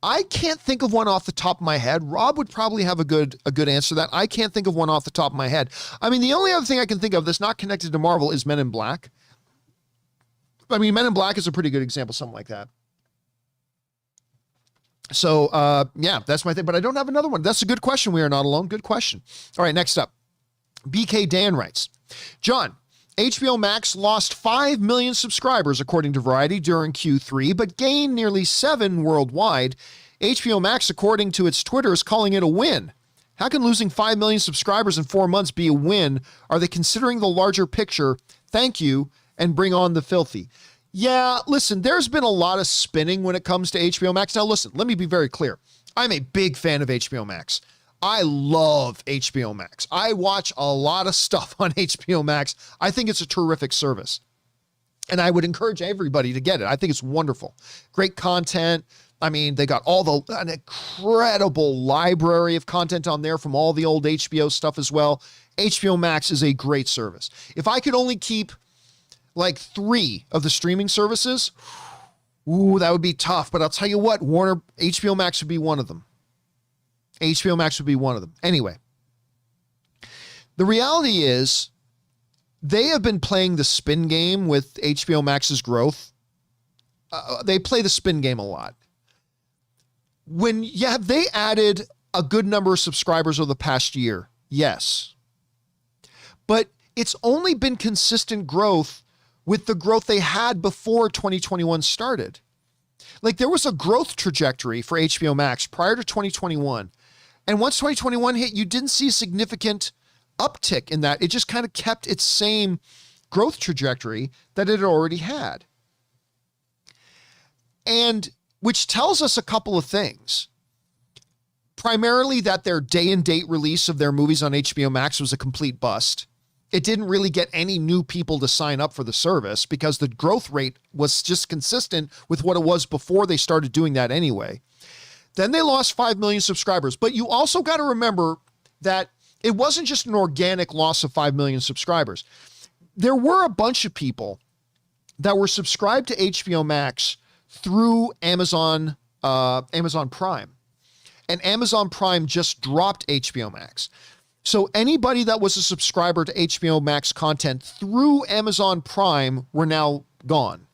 I can't think of one off the top of my head. Rob would probably have a good answer to that. I can't think of one off the top of my head. I mean, the only other thing I can think of that's not connected to Marvel is Men in Black. I mean, Men in Black is a pretty good example, something like that. So, yeah, that's my thing, but I don't have another one. That's a good question. We Are Not Alone. Good question. All right, next up. BK Dan writes, John, HBO Max lost 5 million subscribers, according to Variety, during Q3, but gained nearly 7 worldwide. HBO Max, according to its Twitter, is calling it a win. How can losing 5 million subscribers in 4 months be a win? Are they considering the larger picture? Thank you, and bring on the filthy. Yeah, listen, there's been a lot of spinning when it comes to HBO Max. Now, listen, let me be very clear. I'm a big fan of HBO Max. I love HBO Max. I watch a lot of stuff on HBO Max. I think it's a terrific service. And I would encourage everybody to get it. I think it's wonderful. Great content. I mean, they got an incredible library of content on there from all the old HBO stuff as well. HBO Max is a great service. If I could only keep like 3 of the streaming services, ooh, that would be tough. But I'll tell you what, HBO Max would be one of them. HBO Max would be one of them. Anyway, the reality is they have been playing the spin game with HBO Max's growth. They play the spin game a lot. Have they added a good number of subscribers over the past year? Yes. But it's only been consistent growth with the growth they had before 2021 started. Like, there was a growth trajectory for HBO Max prior to 2021. And once 2021 hit, you didn't see a significant uptick in that. It just kind of kept its same growth trajectory that it already had. And which tells us a couple of things. Primarily that their day and date release of their movies on HBO Max was a complete bust. It didn't really get any new people to sign up for the service because the growth rate was just consistent with what it was before they started doing that anyway. Then they lost 5 million subscribers. But you also got to remember that it wasn't just an organic loss of 5 million subscribers. There were a bunch of people that were subscribed to HBO Max through Amazon Prime. And Amazon Prime just dropped HBO Max. So anybody that was a subscriber to HBO Max content through Amazon Prime were now gone.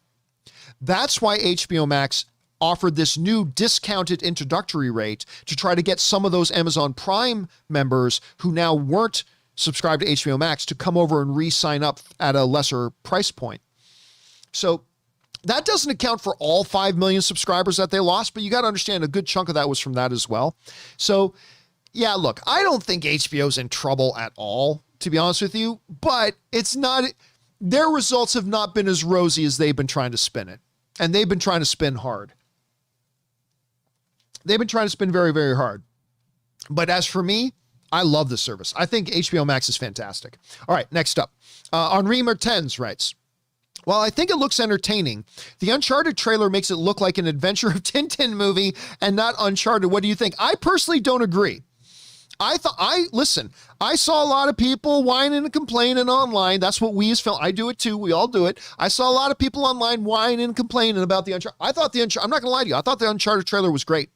That's why HBO Max offered this new discounted introductory rate to try to get some of those Amazon Prime members who now weren't subscribed to HBO Max to come over and re-sign up at a lesser price point. So that doesn't account for all 5 million subscribers that they lost, but you got to understand a good chunk of that was from that as well. So yeah, look, I don't think HBO's in trouble at all, to be honest with you, but it's not, their results have not been as rosy as they've been trying to spin it. And they've been trying to spin hard. They've been trying to spin very, very hard. But as for me, I love this service. I think HBO Max is fantastic. All right, next up. Henri Mertens writes, While I think it looks entertaining, the Uncharted trailer makes it look like an Adventure of Tintin movie and not Uncharted. What do you think? I personally don't agree. I saw a lot of people whining and complaining online. That's what we as film, I do it too. We all do it. I saw a lot of people online whining and complaining about the Uncharted. I'm not going to lie to you. I thought the Uncharted trailer was great.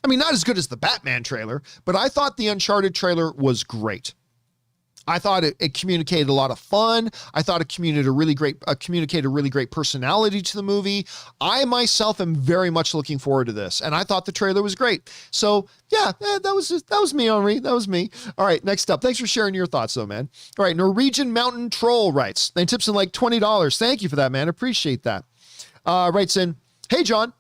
I mean, not as good as the Batman trailer, but I thought the Uncharted trailer was great. I thought it communicated a lot of fun. I thought it communicated a really great personality to the movie. I myself am very much looking forward to this, and I thought the trailer was great. So yeah, that was me, Henri. That was me. All right, next up. Thanks for sharing your thoughts, though, man. All right, Norwegian Mountain Troll writes, they tips in like $20. Thank you for that, man. Appreciate that. Writes in, hey, John.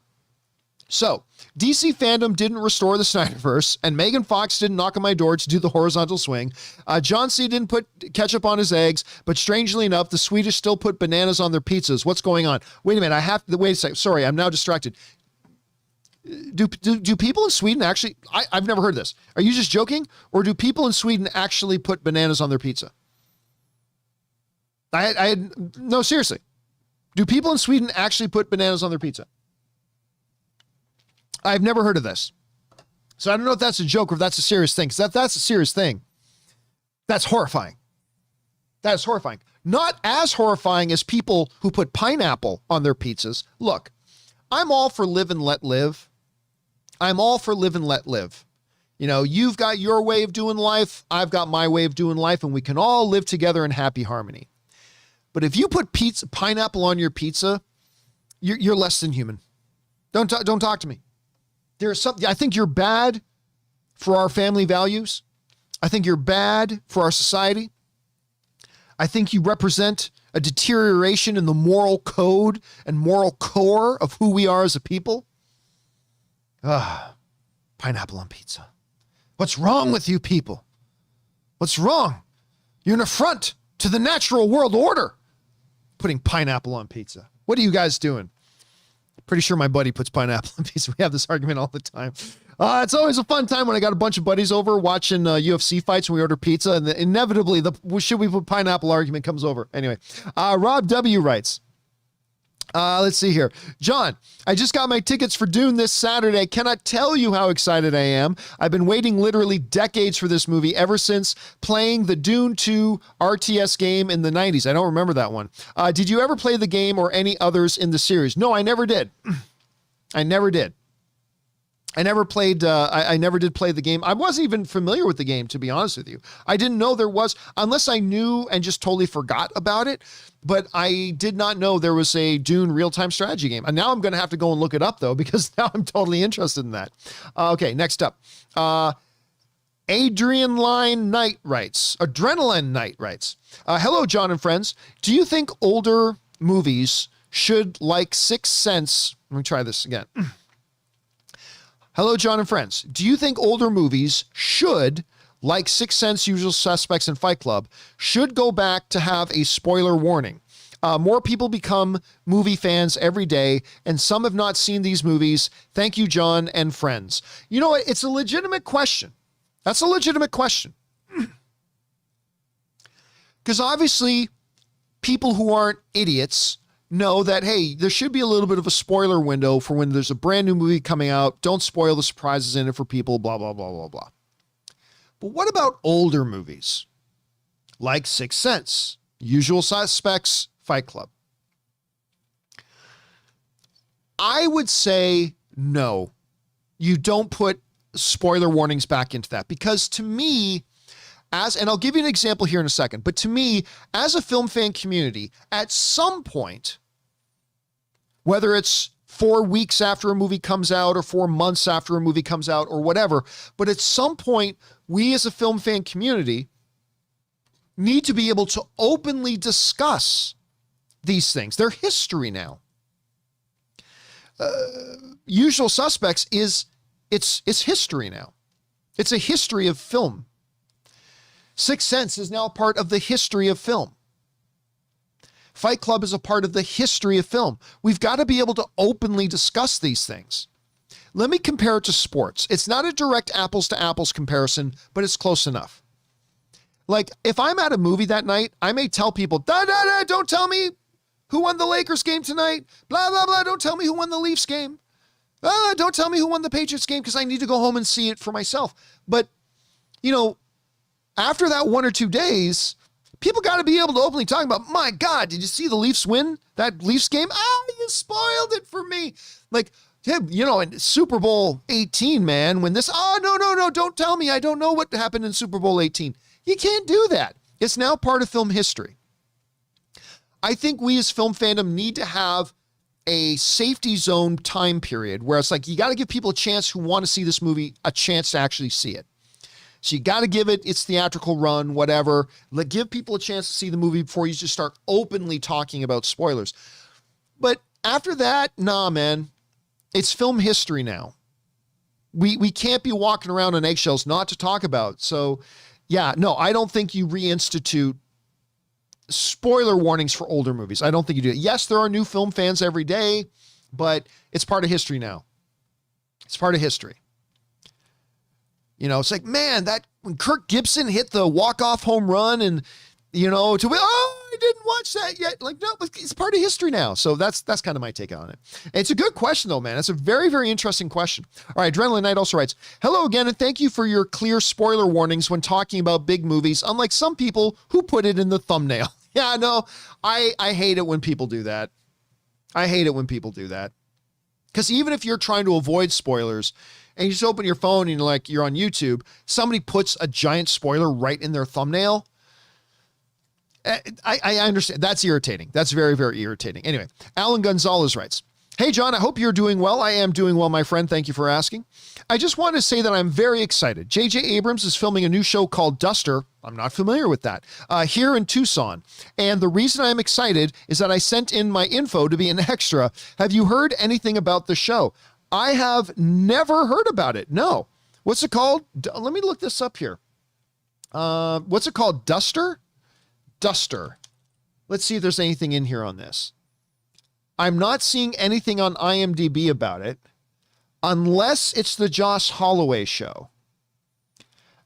So, DC fandom didn't restore the Snyderverse, and Megan Fox didn't knock on my door to do the horizontal swing. John C. didn't put ketchup on his eggs, but strangely enough, the Swedish still put bananas on their pizzas. What's going on? Wait a minute, wait a second. Sorry, I'm now distracted. Do people in Sweden actually, I've never heard this. Are you just joking? Or do people in Sweden actually put bananas on their pizza? No, seriously. Do people in Sweden actually put bananas on their pizza? I've never heard of this. So I don't know if that's a joke or if that's a serious thing. Because that's a serious thing. That's horrifying. That is horrifying. Not as horrifying as people who put pineapple on their pizzas. Look, I'm all for live and let live. I'm all for live and let live. You know, you've got your way of doing life. I've got my way of doing life, and we can all live together in happy harmony. But if you put pineapple on your pizza, you're less than human. Don't talk to me. There's something, I think you're bad for our family values. I think you're bad for our society. I think you represent a deterioration in the moral code and moral core of who we are as a people. Pineapple on pizza. What's wrong with you people? What's wrong? You're an affront to the natural world order. Putting pineapple on pizza. What are you guys doing? Pretty sure my buddy puts pineapple on pizza. We have this argument all the time. It's always a fun time when I got a bunch of buddies over watching UFC fights and we order pizza, and inevitably the should we put pineapple argument comes over. Anyway, Rob W. writes, let's see here. John, I just got my tickets for Dune this Saturday. Cannot tell you how excited I am. I've been waiting literally decades for this movie ever since playing the Dune 2 RTS game in the 90s. I don't remember that one. Did you ever play the game or any others in the series? No, I never did. I never did. I never played, I never did play the game. I wasn't even familiar with the game, to be honest with you. I didn't know there was, unless I knew and just totally forgot about it, but I did not know there was a Dune real-time strategy game. And now I'm going to have to go and look it up, though, because now I'm totally interested in that. Okay, next up. Adrenaline Knight writes, hello, John and friends. Do you think older movies should, like Sixth Sense, let me try this again. Hello, John and friends. Do you think older movies should, like Sixth Sense, Usual Suspects, and Fight Club, should go back to have a spoiler warning? More people become movie fans every day, and some have not seen these movies. Thank you, John and friends. You know what? It's a legitimate question. That's a legitimate question. Because obviously, people who aren't idiots know that, hey, there should be a little bit of a spoiler window for when there's a brand new movie coming out. Don't spoil the surprises in it for people, blah, blah, blah, blah, blah. But what about older movies? Like Sixth Sense, Usual Suspects, Fight Club. I would say no. You don't put spoiler warnings back into that, because to me, and I'll give you an example here in a second, but to me, as a film fan community, at some point, whether it's 4 weeks after a movie comes out or 4 months after a movie comes out or whatever, but at some point, we as a film fan community need to be able to openly discuss these things. They're history now. Usual Suspects it's history now. It's a history of film. Sixth Sense is now a part of the history of film. Fight Club is a part of the history of film. We've got to be able to openly discuss these things. Let me compare it to sports. It's not a direct apples to apples comparison, but it's close enough. Like, if I'm at a movie that night, I may tell people, don't tell me who won the Lakers game tonight. Blah, blah, blah. Don't tell me who won the Leafs game. Don't tell me who won the Patriots game because I need to go home and see it for myself. But, you know, after that 1 or 2 days, people got to be able to openly talk about, my God, did you see the Leafs win that Leafs game? You spoiled it for me. Like, you know, in Super Bowl 18, man, when this, no, don't tell me. I don't know what happened in Super Bowl 18. You can't do that. It's now part of film history. I think we as film fandom need to have a safety zone time period where it's like, you got to give people a chance who want to see this movie a chance to actually see it. So you got to give it its theatrical run, whatever. Give people a chance to see the movie before you just start openly talking about spoilers. But after that, nah, man, it's film history now. We can't be walking around on eggshells not to talk about. So yeah, no, I don't think you reinstitute spoiler warnings for older movies. I don't think you do it. Yes, there are new film fans every day, but it's part of history now. It's part of history. You know, it's like, man, that when Kirk Gibson hit the walk-off home run and, you know, I didn't watch that yet. Like, no, it's part of history now. So that's kind of my take on it. It's a good question though, man. It's a very, very interesting question. All right. Adrenaline Knight also writes, hello again. And thank you for your clear spoiler warnings when talking about big movies, unlike some people who put it in the thumbnail. Yeah, no, I hate it when people do that. I hate it when people do that. Because even if you're trying to avoid spoilers and you just open your phone and you're on YouTube, somebody puts a giant spoiler right in their thumbnail. I understand. That's irritating. That's very, very irritating. Anyway, Alan Gonzalez writes, hey, John, I hope you're doing well. I am doing well, my friend. Thank you for asking. I just want to say that I'm very excited. J.J. Abrams is filming a new show called Duster. I'm not familiar with that. Here in Tucson. And the reason I'm excited is that I sent in my info to be an extra. Have you heard anything about the show? I have never heard about it. No. What's it called? Let me look this up here. What's it called? Duster? Duster. Let's see if there's anything in here on this. I'm not seeing anything on IMDb about it unless it's the Josh Holloway show.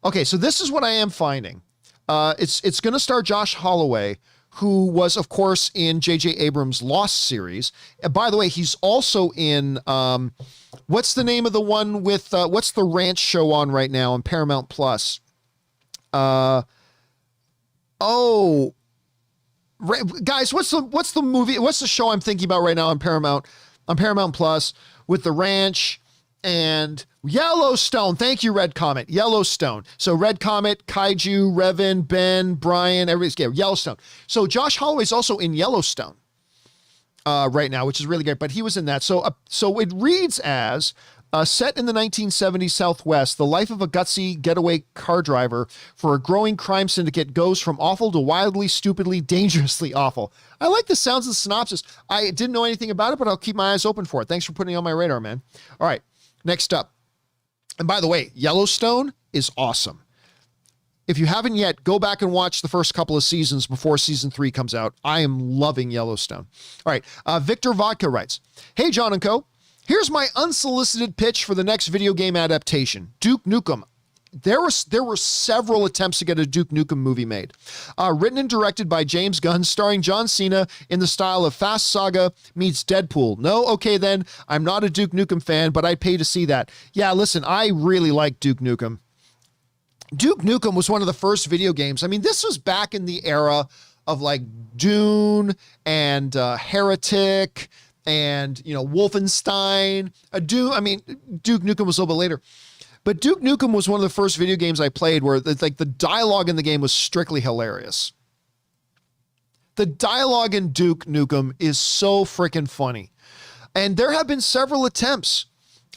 Okay, so this is what I am finding. It's going to star Josh Holloway, who was, of course, in J.J. Abrams' Lost series. And by the way, he's also in, what's the name of the one with, what's the ranch show on right now on Paramount Plus? Guys, what's the movie? What's the show I'm thinking about right now on Paramount Plus with the ranch and Yellowstone? Thank you, Red Comet. Yellowstone. So Red Comet, Kaiju, Revan, Ben, Brian, everybody's getting Yellowstone. So Josh Holloway's also in Yellowstone right now, which is really great. But he was in that. So it reads as set in the 1970s Southwest, the life of a gutsy getaway car driver for a growing crime syndicate goes from awful to wildly, stupidly, dangerously awful. I like the sounds of the synopsis. I didn't know anything about it, but I'll keep my eyes open for it. Thanks for putting it on my radar, man. All right, next up. And by the way, Yellowstone is awesome. If you haven't yet, go back and watch the first couple of seasons before season 3 comes out. I am loving Yellowstone. All right, Victor Vodka writes, hey, John and Co. Here's my unsolicited pitch for the next video game adaptation, Duke Nukem. There were several attempts to get a Duke Nukem movie made. Written and directed by James Gunn, starring John Cena in the style of Fast Saga meets Deadpool. No? Okay then, I'm not a Duke Nukem fan, but I'd pay to see that. Yeah, listen, I really like Duke Nukem. Duke Nukem was one of the first video games. I mean, this was back in the era of like Dune and Heretic and, you know, Wolfenstein. Duke Nukem was a little bit later. But Duke Nukem was one of the first video games I played where the dialogue in the game was strictly hilarious. The dialogue in Duke Nukem is so freaking funny. And there have been several attempts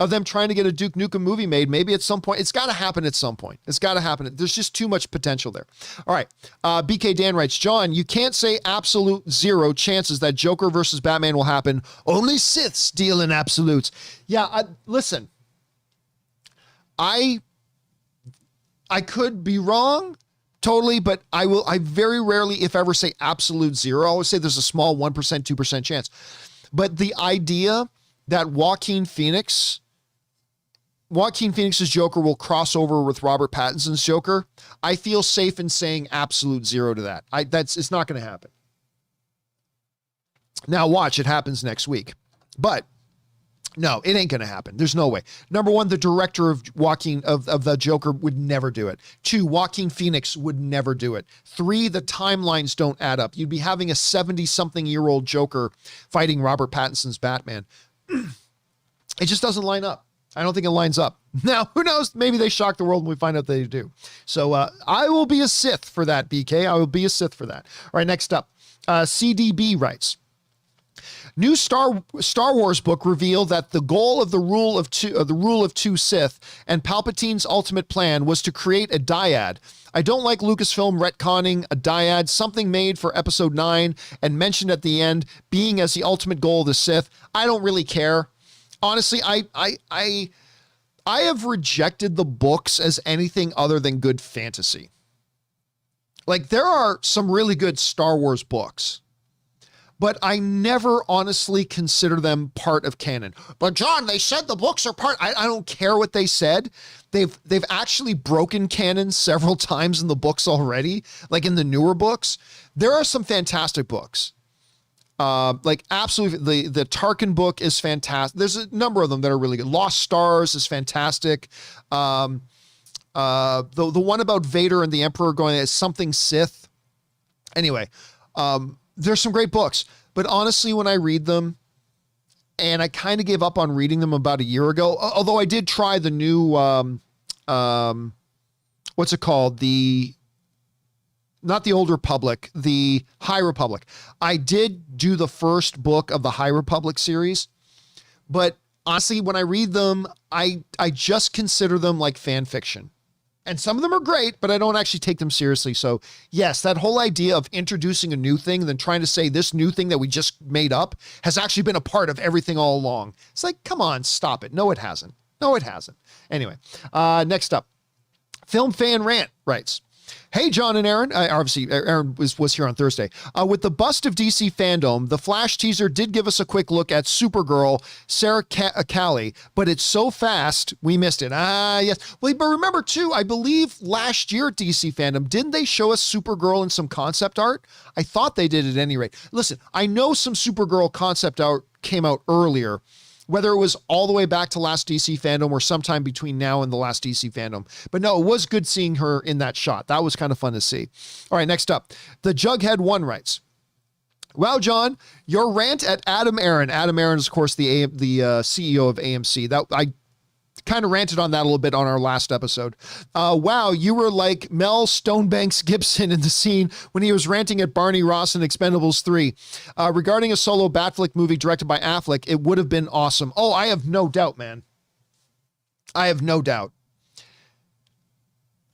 of them trying to get a Duke Nukem movie made. Maybe at some point. It's got to happen at some point. It's got to happen. There's just too much potential there. All right. BK Dan writes, John, you can't say absolute zero chances that Joker versus Batman will happen. Only Siths deal in absolutes. Yeah, listen. I could be wrong totally, but I very rarely, if ever, say absolute zero. I always say there's a small 1%, 2% chance. But the idea that Joaquin Phoenix Joaquin Phoenix's Joker will cross over with Robert Pattinson's Joker. I feel safe in saying absolute zero to that. It's not going to happen. Now watch, it happens next week. But no, it ain't going to happen. There's no way. Number one, the director of the Joker would never do it. 2, Joaquin Phoenix would never do it. 3, the timelines don't add up. You'd be having a 70-something-year-old Joker fighting Robert Pattinson's Batman. It just doesn't line up. I don't think it lines up. Now, who knows? Maybe they shock the world and we find out they do. So I will be a Sith for that, BK. I will be a Sith for that. All right, next up. CDB writes, new Star Wars book revealed that the goal of the rule of two Sith and Palpatine's ultimate plan was to create a dyad. I don't like Lucasfilm retconning a dyad, something made for episode 9 and mentioned at the end being as the ultimate goal of the Sith. I don't really care. Honestly, I have rejected the books as anything other than good fantasy. Like, there are some really good Star Wars books, but I never honestly consider them part of canon. But John, they said the books are part. I don't care what they said. They've actually broken canon several times in the books already, like in the newer books. There are some fantastic books. Like absolutely, the Tarkin book is fantastic. There's a number of them that are really good. Lost Stars is fantastic. The one about Vader and the Emperor going as something Sith. Anyway, there's some great books, but honestly, when I read them, and I kind of gave up on reading them about a year ago, although I did try the new, what's it called? Not the Old Republic, the High Republic. I did do the first book of the High Republic series, but honestly, when I read them, I just consider them like fan fiction. And some of them are great, but I don't actually take them seriously. So yes, that whole idea of introducing a new thing and then trying to say this new thing that we just made up has actually been a part of everything all along. It's like, come on, stop it. No, it hasn't. No, it hasn't. Anyway, next up, Film Fan Rant writes, hey, John and Aaron. Obviously, Aaron was here on Thursday. With the bust of DC fandom, the Flash teaser did give us a quick look at Supergirl, Sarah Callie, but it's so fast, we missed it. Yes. Well, but remember, too, I believe last year at DC fandom, didn't they show us Supergirl in some concept art? I thought they did at any rate. Listen, I know some Supergirl concept art came out earlier, whether it was all the way back to last DC fandom or sometime between now and the last DC fandom. But no, it was good seeing her in that shot. That was kind of fun to see. All right, next up, the Jughead 1 writes, wow, John, your rant at Adam Aaron. Adam Aaron is, of course, the CEO of AMC. That I kind of ranted on that a little bit on our last episode. Wow, you were like Mel Stonebanks Gibson in the scene when he was ranting at Barney Ross in Expendables 3. Regarding a solo Batfleck movie directed by Affleck, it would have been awesome. Oh, I have no doubt, man. I have no doubt.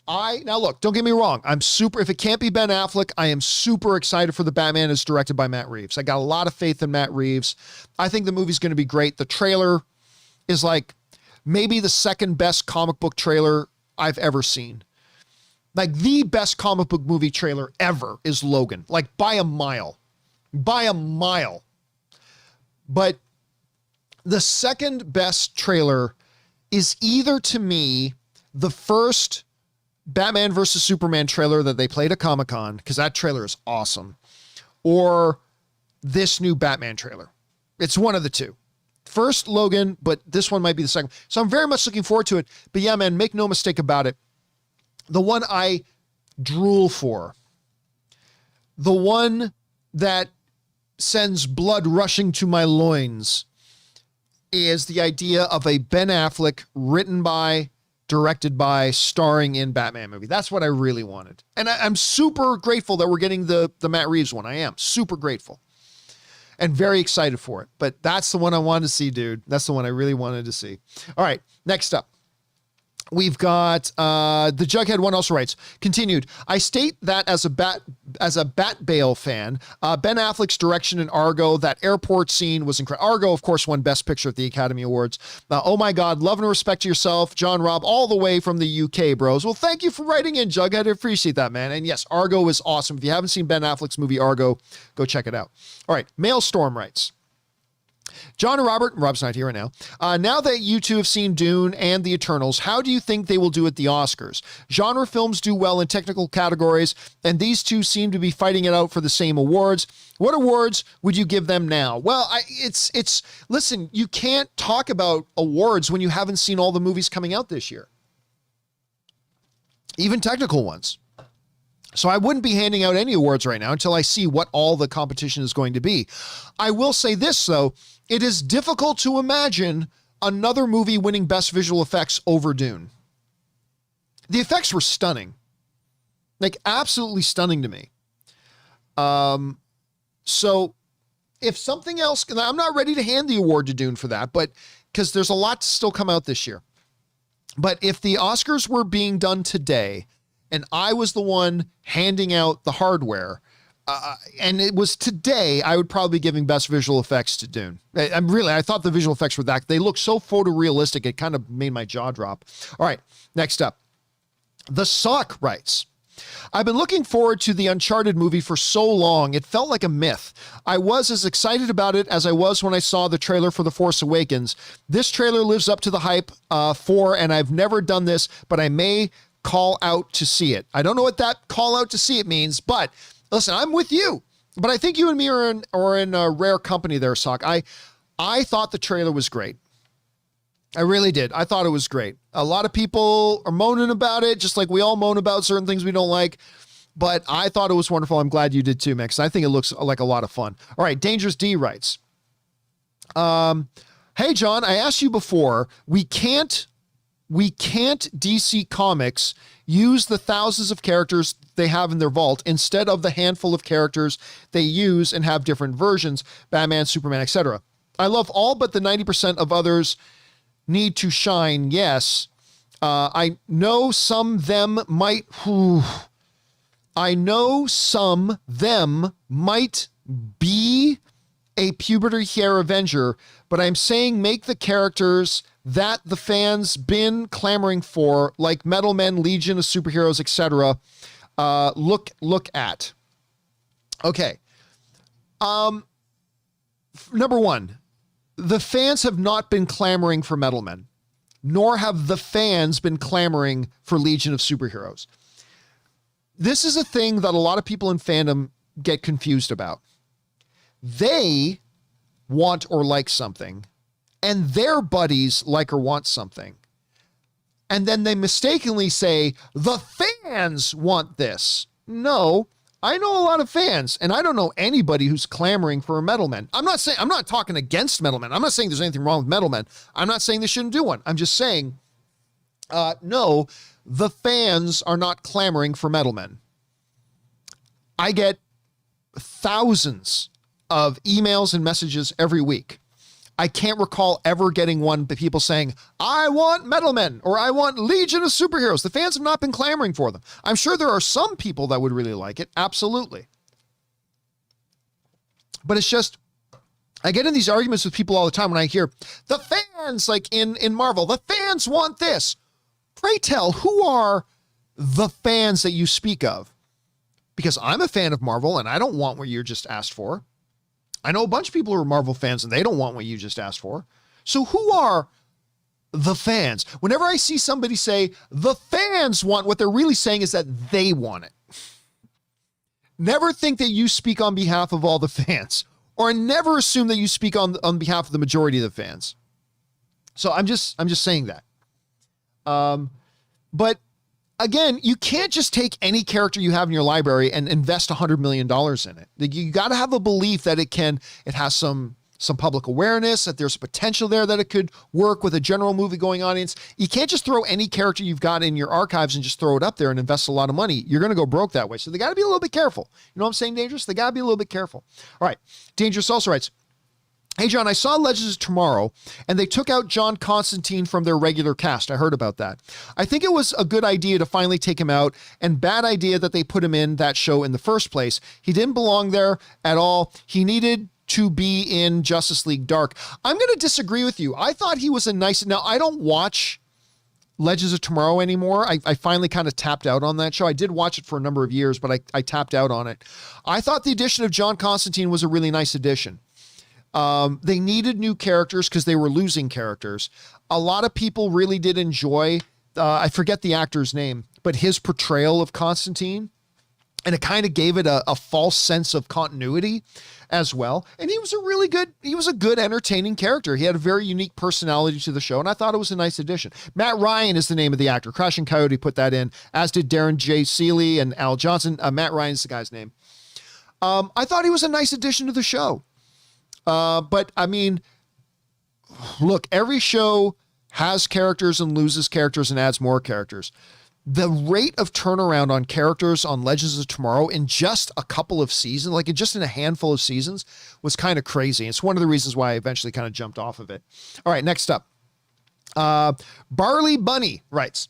Now look, don't get me wrong. If it can't be Ben Affleck, I am super excited for the Batman as directed by Matt Reeves. I got a lot of faith in Matt Reeves. I think the movie's going to be great. The trailer is like maybe the second best comic book trailer I've ever seen. Like the best comic book movie trailer ever is Logan, like by a mile. But the second best trailer is either to me the first Batman versus Superman trailer that they played at Comic-Con, because that trailer is awesome, or this new Batman trailer. It's one of the two. First Logan, but this one might be the second. So I'm very much looking forward to it. But yeah, man, make no mistake about it. The one I drool for, the one that sends blood rushing to my loins, is the idea of a Ben Affleck written by, directed by, starring in Batman movie. That's what I really wanted. And I'm super grateful that we're getting the Matt Reeves one. I am super grateful. And very excited for it. But that's the one I wanted to see, dude. That's the one I really wanted to see. All right, next up. We've got the Jughead 1 also writes, continued, I state that as a Bat Bale fan, Ben Affleck's direction in Argo, that airport scene was incredible. Argo, of course, won Best Picture at the Academy Awards. Oh my God, love and respect to yourself, John Robb, all the way from the UK, bros. Well, thank you for writing in, Jughead. I appreciate that, man. And yes, Argo is awesome. If you haven't seen Ben Affleck's movie Argo, go check it out. All right, Maelstrom writes, John and Rob's not here right now. Now that you two have seen Dune and The Eternals, how do you think they will do at the Oscars? Genre films do well in technical categories, and these two seem to be fighting it out for the same awards. What awards would you give them now? Well, listen, you can't talk about awards when you haven't seen all the movies coming out this year, even technical ones. So I wouldn't be handing out any awards right now until I see what all the competition is going to be. I will say this, though. It is difficult to imagine another movie winning Best Visual Effects over Dune. The effects were stunning. Like, absolutely stunning to me. So if something else, I'm not ready to hand the award to Dune for that, but because there's a lot to still come out this year. But if the Oscars were being done today, and I was the one handing out the hardware, and it was today, I would probably be giving Best Visual Effects to Dune. I thought the visual effects were that. They look so photorealistic, it kind of made my jaw drop. All right, next up. The Sock writes, I've been looking forward to the Uncharted movie for so long, it felt like a myth. I was as excited about it as I was when I saw the trailer for The Force Awakens. This trailer lives up to the hype and I've never done this, but I may call out to see it. I don't know what that call out to see it means, but listen, I'm with you. But I think you and me are in a rare company there, Sock. I thought the trailer was great. I really did. I thought it was great. A lot of people are moaning about it, just like we all moan about certain things we don't like. But I thought it was wonderful. I'm glad you did too, Mix. I think it looks like a lot of fun. All right, Dangerous D writes, hey, John, I asked you before, we can't DC Comics use the thousands of characters they have in their vault instead of the handful of characters they use and have different versions, Batman, Superman, etc. I love all but the 90% of others need to shine. Yes. I know some them might be a puberty hair Avenger, but I'm saying make the characters that the fans been clamoring for, like Metal Men, Legion of Superheroes, etc. Look at. Okay. Number one, the fans have not been clamoring for Metal Men, nor have the fans been clamoring for Legion of Superheroes. This is a thing that a lot of people in fandom get confused about. They want or like something, and their buddies like or want something. And then they mistakenly say, the fans want this. No, I know a lot of fans, and I don't know anybody who's clamoring for a Metal Men. I'm not talking against Metal Men. I'm not saying there's anything wrong with Metal Men. I'm not saying they shouldn't do one. I'm just saying, no, the fans are not clamoring for Metal Men. I get thousands of emails and messages every week. I can't recall ever getting one, but people saying, I want Metal Men or I want Legion of Superheroes. The fans have not been clamoring for them. I'm sure there are some people that would really like it. Absolutely. But it's just, I get in these arguments with people all the time when I hear the fans, like in Marvel, the fans want this. Pray tell, who are the fans that you speak of? Because I'm a fan of Marvel and I don't want what you just asked for. I know a bunch of people who are Marvel fans and they don't want what you just asked for. So who are the fans? Whenever I see somebody say the fans want, what they're really saying is that they want it. Never think that you speak on behalf of all the fans, or never assume that you speak on behalf of the majority of the fans. So I'm just saying that. But again, you can't just take any character you have in your library and invest $100 million in it. You got to have a belief that it has some public awareness, that there's potential there, that it could work with a general movie-going audience. You can't just throw any character you've got in your archives and just throw it up there and invest a lot of money. You're going to go broke that way. So they got to be a little bit careful. You know what I'm saying, Dangerous? They got to be a little bit careful. All right. Dangerous also writes, hey, John, I saw Legends of Tomorrow, and they took out John Constantine from their regular cast. I heard about that. I think it was a good idea to finally take him out, and bad idea that they put him in that show in the first place. He didn't belong there at all. He needed to be in Justice League Dark. I'm going to disagree with you. I thought he was a nice... Now, I don't watch Legends of Tomorrow anymore. I finally kind of tapped out on that show. I did watch it for a number of years, but I tapped out on it. I thought the addition of John Constantine was a really nice addition. They needed new characters because they were losing characters. A lot of people really did enjoy, I forget the actor's name, but his portrayal of Constantine. And it kind of gave it a false sense of continuity as well. And he was a good entertaining character. He had a very unique personality to the show, and I thought it was a nice addition. Matt Ryan is the name of the actor. Crash and Coyote put that in, as did Darren J. Seeley and Al Johnson. Matt Ryan's the guy's name. I thought he was a nice addition to the show. But I mean, look, every show has characters and loses characters and adds more characters. The rate of turnaround on characters on Legends of Tomorrow in just a couple of seasons, like just in a handful of seasons, was kind of crazy. It's one of the reasons why I eventually kind of jumped off of it. All right, next up. Barley Bunny writes,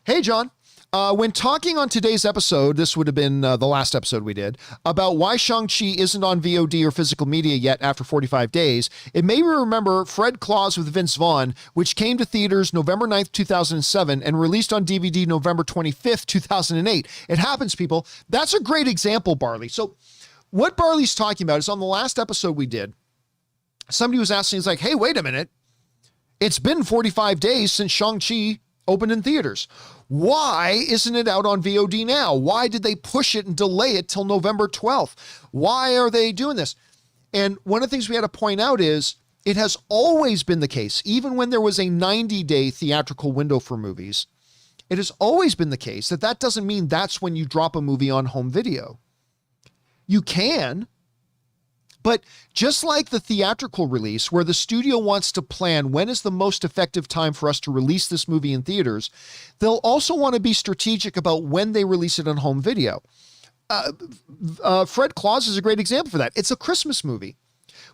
"Hey, John. When talking on today's episode, this would have been the last episode we did, about why Shang-Chi isn't on VOD or physical media yet after 45 days, it made me remember Fred Claus with Vince Vaughn, which came to theaters November 9th, 2007, and released on DVD November 25th, 2008. It happens, people. That's a great example, Barley. So what Barley's talking about is on the last episode we did, somebody was asking, he's like, hey, wait a minute. It's been 45 days since Shang-Chi opened in theaters. Why isn't it out on VOD now? Why did they push it and delay it till November 12th? Why are they doing this? And one of the things we had to point out is it has always been the case, even when there was a 90-day theatrical window for movies, it has always been the case that doesn't mean that's when you drop a movie on home video. You can, but just like the theatrical release, where the studio wants to plan when is the most effective time for us to release this movie in theaters, they'll also want to be strategic about when they release it on home video. Fred Claus is a great example for that. It's a Christmas movie.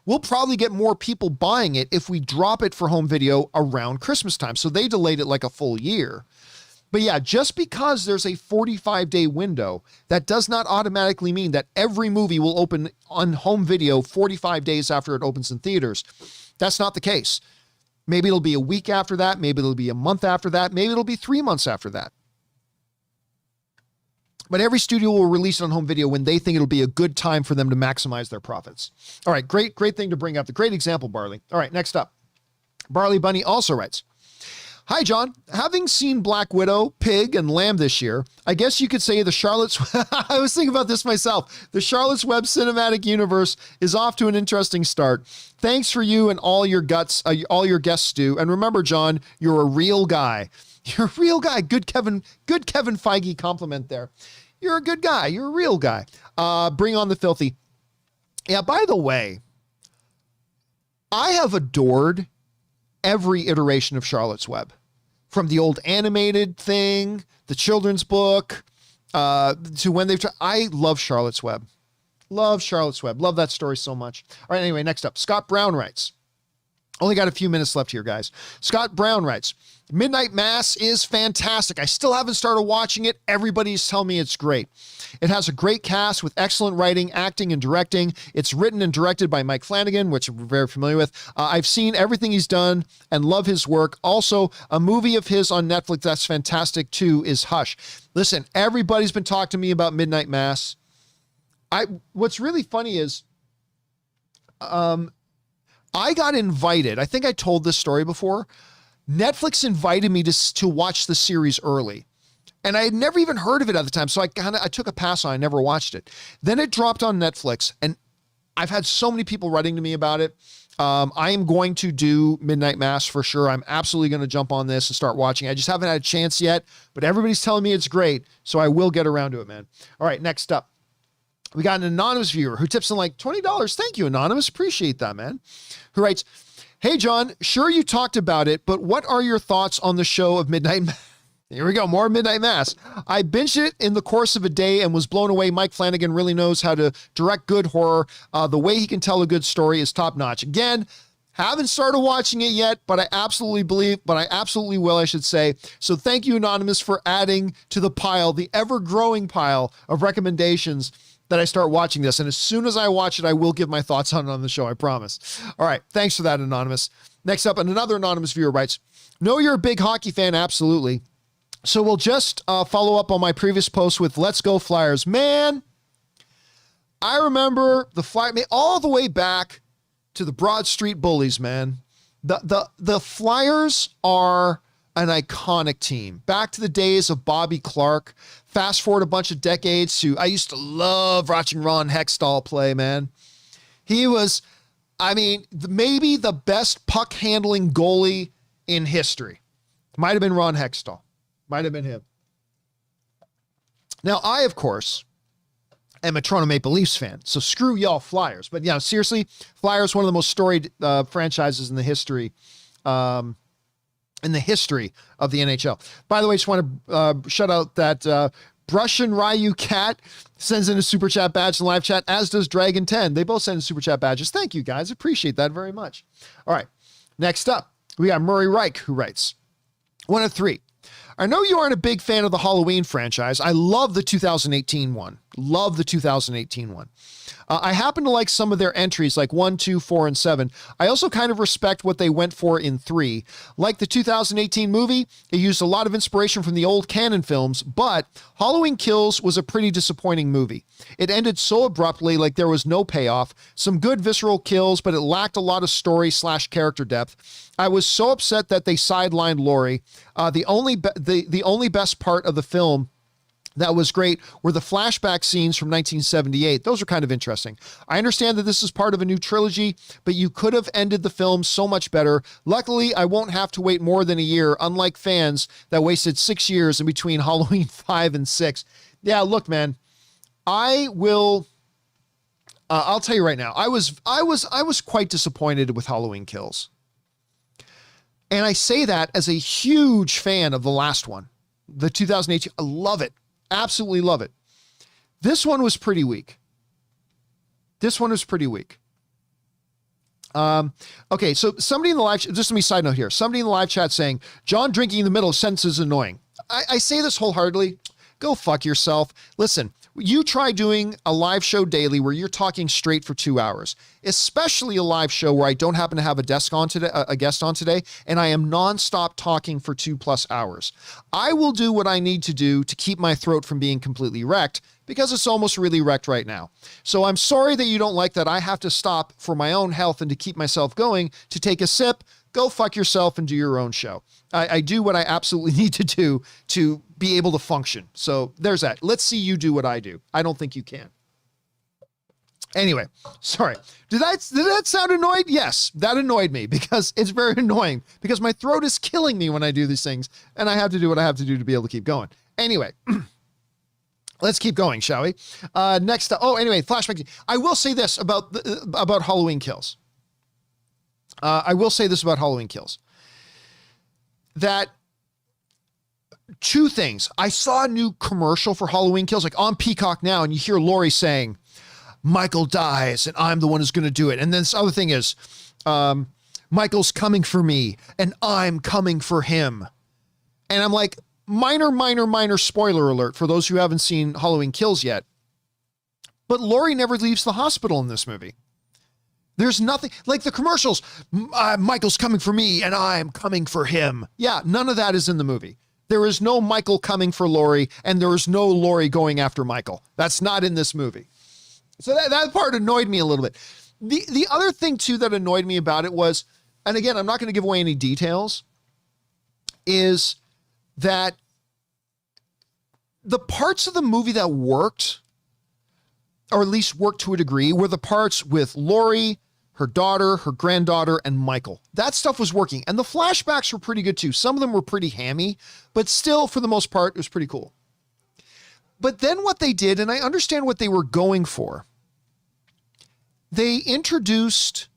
We'll probably get more people buying it if we drop it for home video around Christmas time. So they delayed it like a full year. But yeah, just because there's a 45-day window, that does not automatically mean that every movie will open on home video 45 days after it opens in theaters. That's not the case. Maybe it'll be a week after that. Maybe it'll be a month after that. Maybe it'll be 3 months after that. But every studio will release it on home video when they think it'll be a good time for them to maximize their profits. All right, great thing to bring up. The great example, Barley. All right, next up. Barley Bunny also writes, "Hi, John. Having seen Black Widow, Pig, and Lamb this year, I guess you could say the Charlotte's..." I was thinking about this myself. The Charlotte's Web cinematic universe is off to an interesting start. Thanks for you and all your guests do. And remember, John, you're a real guy. You're a real guy. Good Kevin Feige compliment there. You're a good guy. You're a real guy. Bring on the filthy. Yeah, by the way, I have adored every iteration of Charlotte's Web. From the old animated thing, the children's book, to when I love Charlotte's Web. Love Charlotte's Web. Love that story so much. All right, anyway, next up. Scott Brown writes. Only got a few minutes left here, guys. Scott Brown writes, "Midnight Mass is fantastic. I still haven't started watching it. Everybody's telling me it's great. It has a great cast with excellent writing, acting, and directing. It's written and directed by Mike Flanagan, which we're very familiar with. I've seen everything he's done and love his work. Also, a movie of his on Netflix that's fantastic too is Hush." Listen, everybody's been talking to me about Midnight Mass. What's really funny is, I got invited. I think I told this story before. Netflix invited me to watch the series early. And I had never even heard of it at the time. So I took a pass on it. I never watched it. Then it dropped on Netflix. And I've had so many people writing to me about it. I am going to do Midnight Mass for sure. I'm absolutely going to jump on this and start watching. I just haven't had a chance yet. But everybody's telling me it's great. So I will get around to it, man. All right, next up. We got an anonymous viewer who tips in like $20. Thank you, anonymous. Appreciate that, man. Who writes, "Hey, John, sure you talked about it, but what are your thoughts on the show of Midnight Mass?" Here we go. More Midnight Mass. "I binged it in the course of a day and was blown away. Mike Flanagan really knows how to direct good horror. The way he can tell a good story is top notch." Again, haven't started watching it yet, but I absolutely will, I should say. So thank you, anonymous, for adding to the pile, the ever-growing pile of recommendations that I start watching this. And as soon as I watch it, I will give my thoughts on it on the show, I promise. All right. Thanks for that, anonymous. Next up, and another anonymous viewer writes, "Know you're a big hockey fan, absolutely. So we'll just follow up on my previous post with Let's Go Flyers." Man, I remember the Flyers all the way back to the Broad Street Bullies, man. The Flyers are an iconic team. Back to the days of Bobby Clark. Fast forward a bunch of decades to, I used to love watching Ron Hextall play, man. He was, maybe the best puck handling goalie in history. Might have been Ron Hextall. Might have been him. Now, I, of course, am a Toronto Maple Leafs fan, so screw y'all Flyers. But yeah, seriously, Flyers, one of the most storied franchises in the history of the NHL. By the way, just want to shout out that Brushin Ryu Cat sends in a super chat badge in live chat, as does Dragon 10. They both send in super chat badges. Thank you, guys. Appreciate that very much. All right, next up, we got Murray Reich, who writes, 1 of 3. I know you aren't a big fan of the Halloween franchise. I love the 2018 one. I happen to like some of their entries like 1, 2, 4, and 7. I also kind of respect what they went for in 3. Like the 2018 movie, it used a lot of inspiration from the old canon films, but Halloween Kills was a pretty disappointing movie. It ended so abruptly, like there was no payoff. Some good visceral kills, but it lacked a lot of story/character depth. I was so upset that they sidelined Laurie. The only best part of the film that was great were the flashback scenes from 1978. Those are kind of interesting. I understand that this is part of a new trilogy, but you could have ended the film so much better. Luckily, I won't have to wait more than a year, unlike fans that wasted 6 years in between Halloween 5 and 6. Yeah, look, man, I'll tell you right now, I was quite disappointed with Halloween Kills. And I say that as a huge fan of the last one, the 2018. I love it. Absolutely love it. This one was pretty weak. Okay, so somebody in the live, just let me side note here. Somebody in the live chat saying, John drinking in the middle of sentences is annoying. I say this wholeheartedly. Go fuck yourself. Listen, you try doing a live show daily where you're talking straight for 2 hours, especially a live show where I don't happen to have a guest on today, and I am nonstop talking for 2+ hours. I will do what I need to do to keep my throat from being completely wrecked, because it's almost really wrecked right now. So I'm sorry that you don't like that I have to stop for my own health and to keep myself going to take a sip. Go fuck yourself and do your own show. I do what I absolutely need to do to be able to function. So there's that. Let's see you do what I do. I don't think you can. Anyway, sorry. Did that sound annoyed? Yes, that annoyed me because it's very annoying because my throat is killing me when I do these things and I have to do what I have to do to be able to keep going. Anyway, let's keep going, shall we? Next up. Oh, anyway, flashback. I will say this about Halloween Kills. That two things. I saw a new commercial for Halloween Kills, like on Peacock now, and you hear Laurie saying, Michael dies and I'm the one who's going to do it. And then this other thing is, Michael's coming for me and I'm coming for him. And I'm like, minor spoiler alert for those who haven't seen Halloween Kills yet. But Laurie never leaves the hospital in this movie. There's nothing like the commercials. Michael's coming for me and I'm coming for him. Yeah, none of that is in the movie. There is no Michael coming for Laurie and there is no Laurie going after Michael. That's not in this movie. So that part annoyed me a little bit. The other thing too that annoyed me about it was, and again, I'm not going to give away any details, is that the parts of the movie that worked, or at least worked to a degree, were the parts with Laurie, her daughter, her granddaughter, and Michael. That stuff was working. And the flashbacks were pretty good too. Some of them were pretty hammy, but still, for the most part, it was pretty cool. But then what they did, and I understand what they were going for, they introduced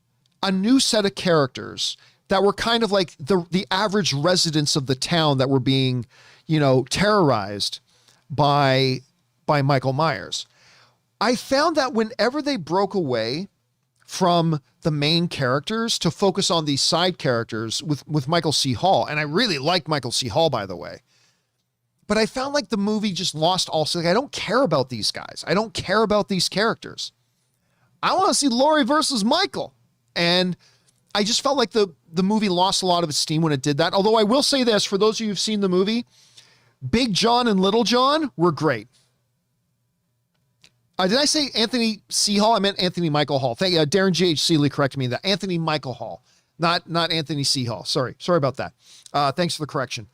a new set of characters that were kind of like the average residents of the town that were being, terrorized by Michael Myers. I found that whenever they broke away from the main characters to focus on these side characters with Michael C. Hall, and I really liked Michael C. Hall, by the way, but I found like the movie just lost I don't care about these guys. I don't care about these characters. I want to see Laurie versus Michael. And I just felt like the movie lost a lot of its steam when it did that. Although I will say this, for those of you who've seen the movie, Big John and Little John were great. Did I say Anthony C. Hall? I meant Anthony Michael Hall. Thank you. Darren G.H. Seeley corrected me that. Anthony Michael Hall, not Anthony C. Hall. Sorry about that. Thanks for the correction.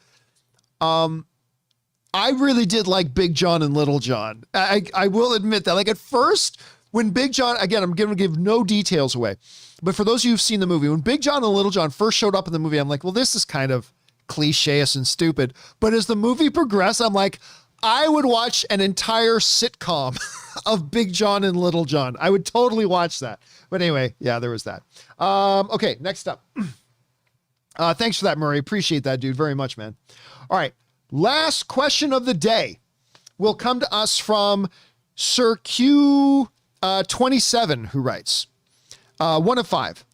I really did like Big John and Little John. I will admit that. Like at first, when Big John, again, I'm going to give no details away, but for those of you who've seen the movie, when Big John and Little John first showed up in the movie, I'm like, well, this is kind of cliche-ish and stupid. But as the movie progressed, I'm like, I would watch an entire sitcom of Big John and Little John. I would totally watch that. But anyway, yeah, there was that. Okay, next up. Thanks for that, Murray. Appreciate that, dude, very much, man. All right. Last question of the day will come to us from Sir Q27, who writes, 1 of 5.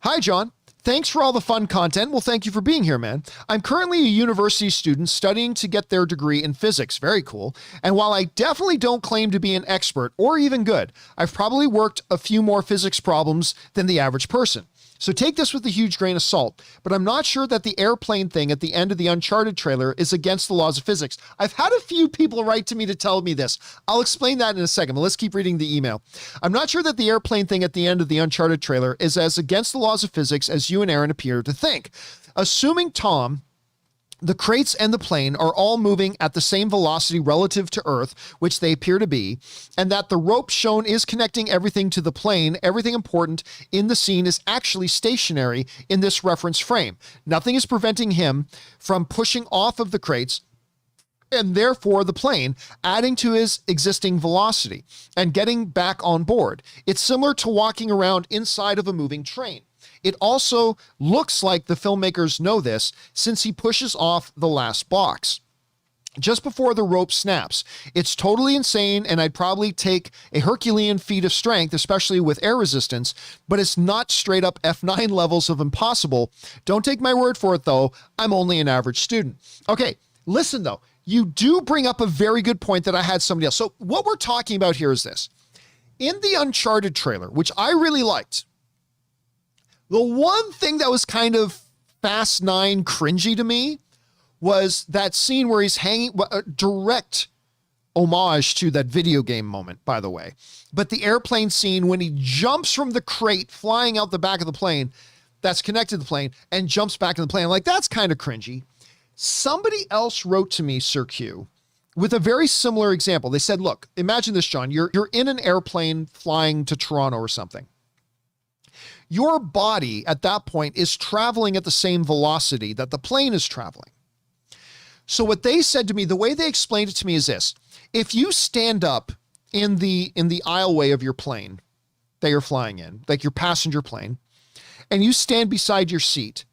Hi, John. Thanks for all the fun content. Well, thank you for being here, man. I'm currently a university student studying to get their degree in physics. Very cool. And while I definitely don't claim to be an expert or even good, I've probably worked a few more physics problems than the average person. So take this with a huge grain of salt, but I'm not sure that the airplane thing at the end of the Uncharted trailer is against the laws of physics. I've had a few people write to me to tell me this. I'll explain that in a second, but let's keep reading the email. I'm not sure that the airplane thing at the end of the Uncharted trailer is as against the laws of physics as you and Aaron appear to think. Assuming Tom, the crates and the plane are all moving at the same velocity relative to Earth, which they appear to be, and that the rope shown is connecting everything to the plane, everything important in the scene is actually stationary in this reference frame. Nothing is preventing him from pushing off of the crates and therefore the plane, adding to his existing velocity and getting back on board. It's similar to walking around inside of a moving train. It also looks like the filmmakers know this since he pushes off the last box just before the rope snaps. It's totally insane, and I'd probably take a Herculean feat of strength, especially with air resistance, but it's not straight up F9 levels of impossible. Don't take my word for it, though. I'm only an average student. Okay, listen, though. You do bring up a very good point that I had somebody else. So what we're talking about here is this. In the Uncharted trailer, which I really liked, the one thing that was kind of Fast 9 cringy to me was that scene where he's hanging, a direct homage to that video game moment, by the way. But the airplane scene when he jumps from the crate flying out the back of the plane that's connected to the plane and jumps back in the plane. I'm like, that's kind of cringy. Somebody else wrote to me, Sir Q, with a very similar example. They said, look, imagine this, John. You're in an airplane flying to Toronto or something. Your body at that point is traveling at the same velocity that the plane is traveling. So what they said to me, the way they explained it to me is this. If you stand up in the aisleway of your plane that you're flying in, like your passenger plane, and you stand beside your seat,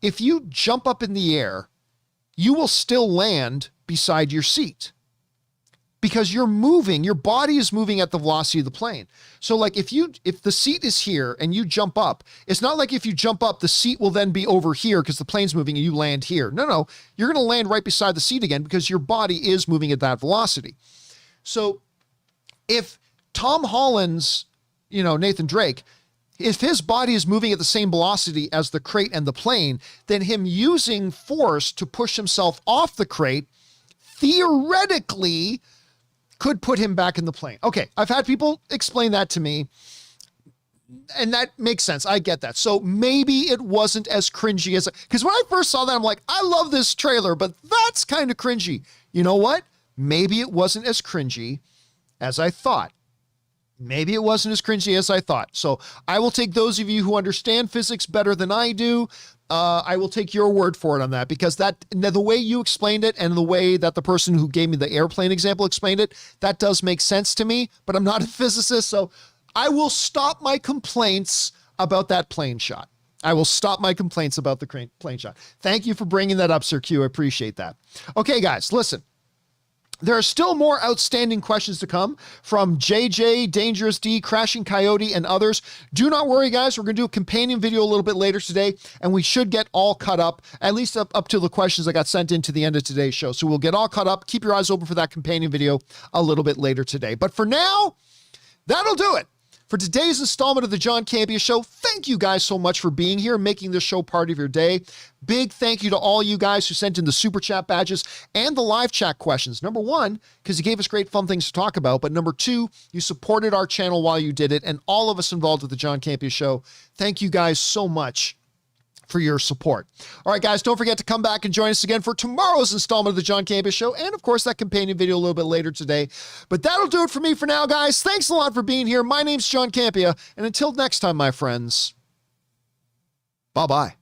if you jump up in the air, you will still land beside your seat because you're moving, your body is moving at the velocity of the plane. So like if the seat is here and you jump up, it's not like if you jump up, the seat will then be over here because the plane's moving and you land here. No, you're going to land right beside the seat again because your body is moving at that velocity. So if Tom Holland's, Nathan Drake, if his body is moving at the same velocity as the crate and the plane, then him using force to push himself off the crate theoretically could put him back in the plane. Okay, I've had people explain that to me, and that makes sense. I get that. So maybe it wasn't as cringy as, because when I first saw that, I'm like, I love this trailer, but that's kind of cringy. You know what? Maybe it wasn't as cringy as I thought. Maybe it wasn't as cringy as I thought. So I will take those of you who understand physics better than I do. I will take your word for it on that, because the way you explained it and the way that the person who gave me the airplane example explained it, that does make sense to me, but I'm not a physicist. So I will stop my complaints about that plane shot. I will stop my complaints about the plane shot. Thank you for bringing that up, Sir Q. I appreciate that. Okay, guys, listen. There are still more outstanding questions to come from JJ, Dangerous D, Crashing Coyote, and others. Do not worry, guys. We're going to do a companion video a little bit later today, and we should get all caught up, at least up to the questions that got sent in to the end of today's show. So we'll get all caught up. Keep your eyes open for that companion video a little bit later today. But for now, that'll do it For today's installment of the John Campea Show, thank you guys so much for being here and making this show part of your day. Big thank you to all you guys who sent in the super chat badges and the live chat questions. Number one, because you gave us great fun things to talk about. But number two, you supported our channel while you did it. And all of us involved with the John Campea Show, thank you guys so much for your support. All right, guys, don't forget to come back and join us again for tomorrow's installment of the John Campea Show, and of course that companion video a little bit later today. But that'll do it for me for now, guys. Thanks a lot for being here. My name's John Campea, and until next time, my friends, bye-bye.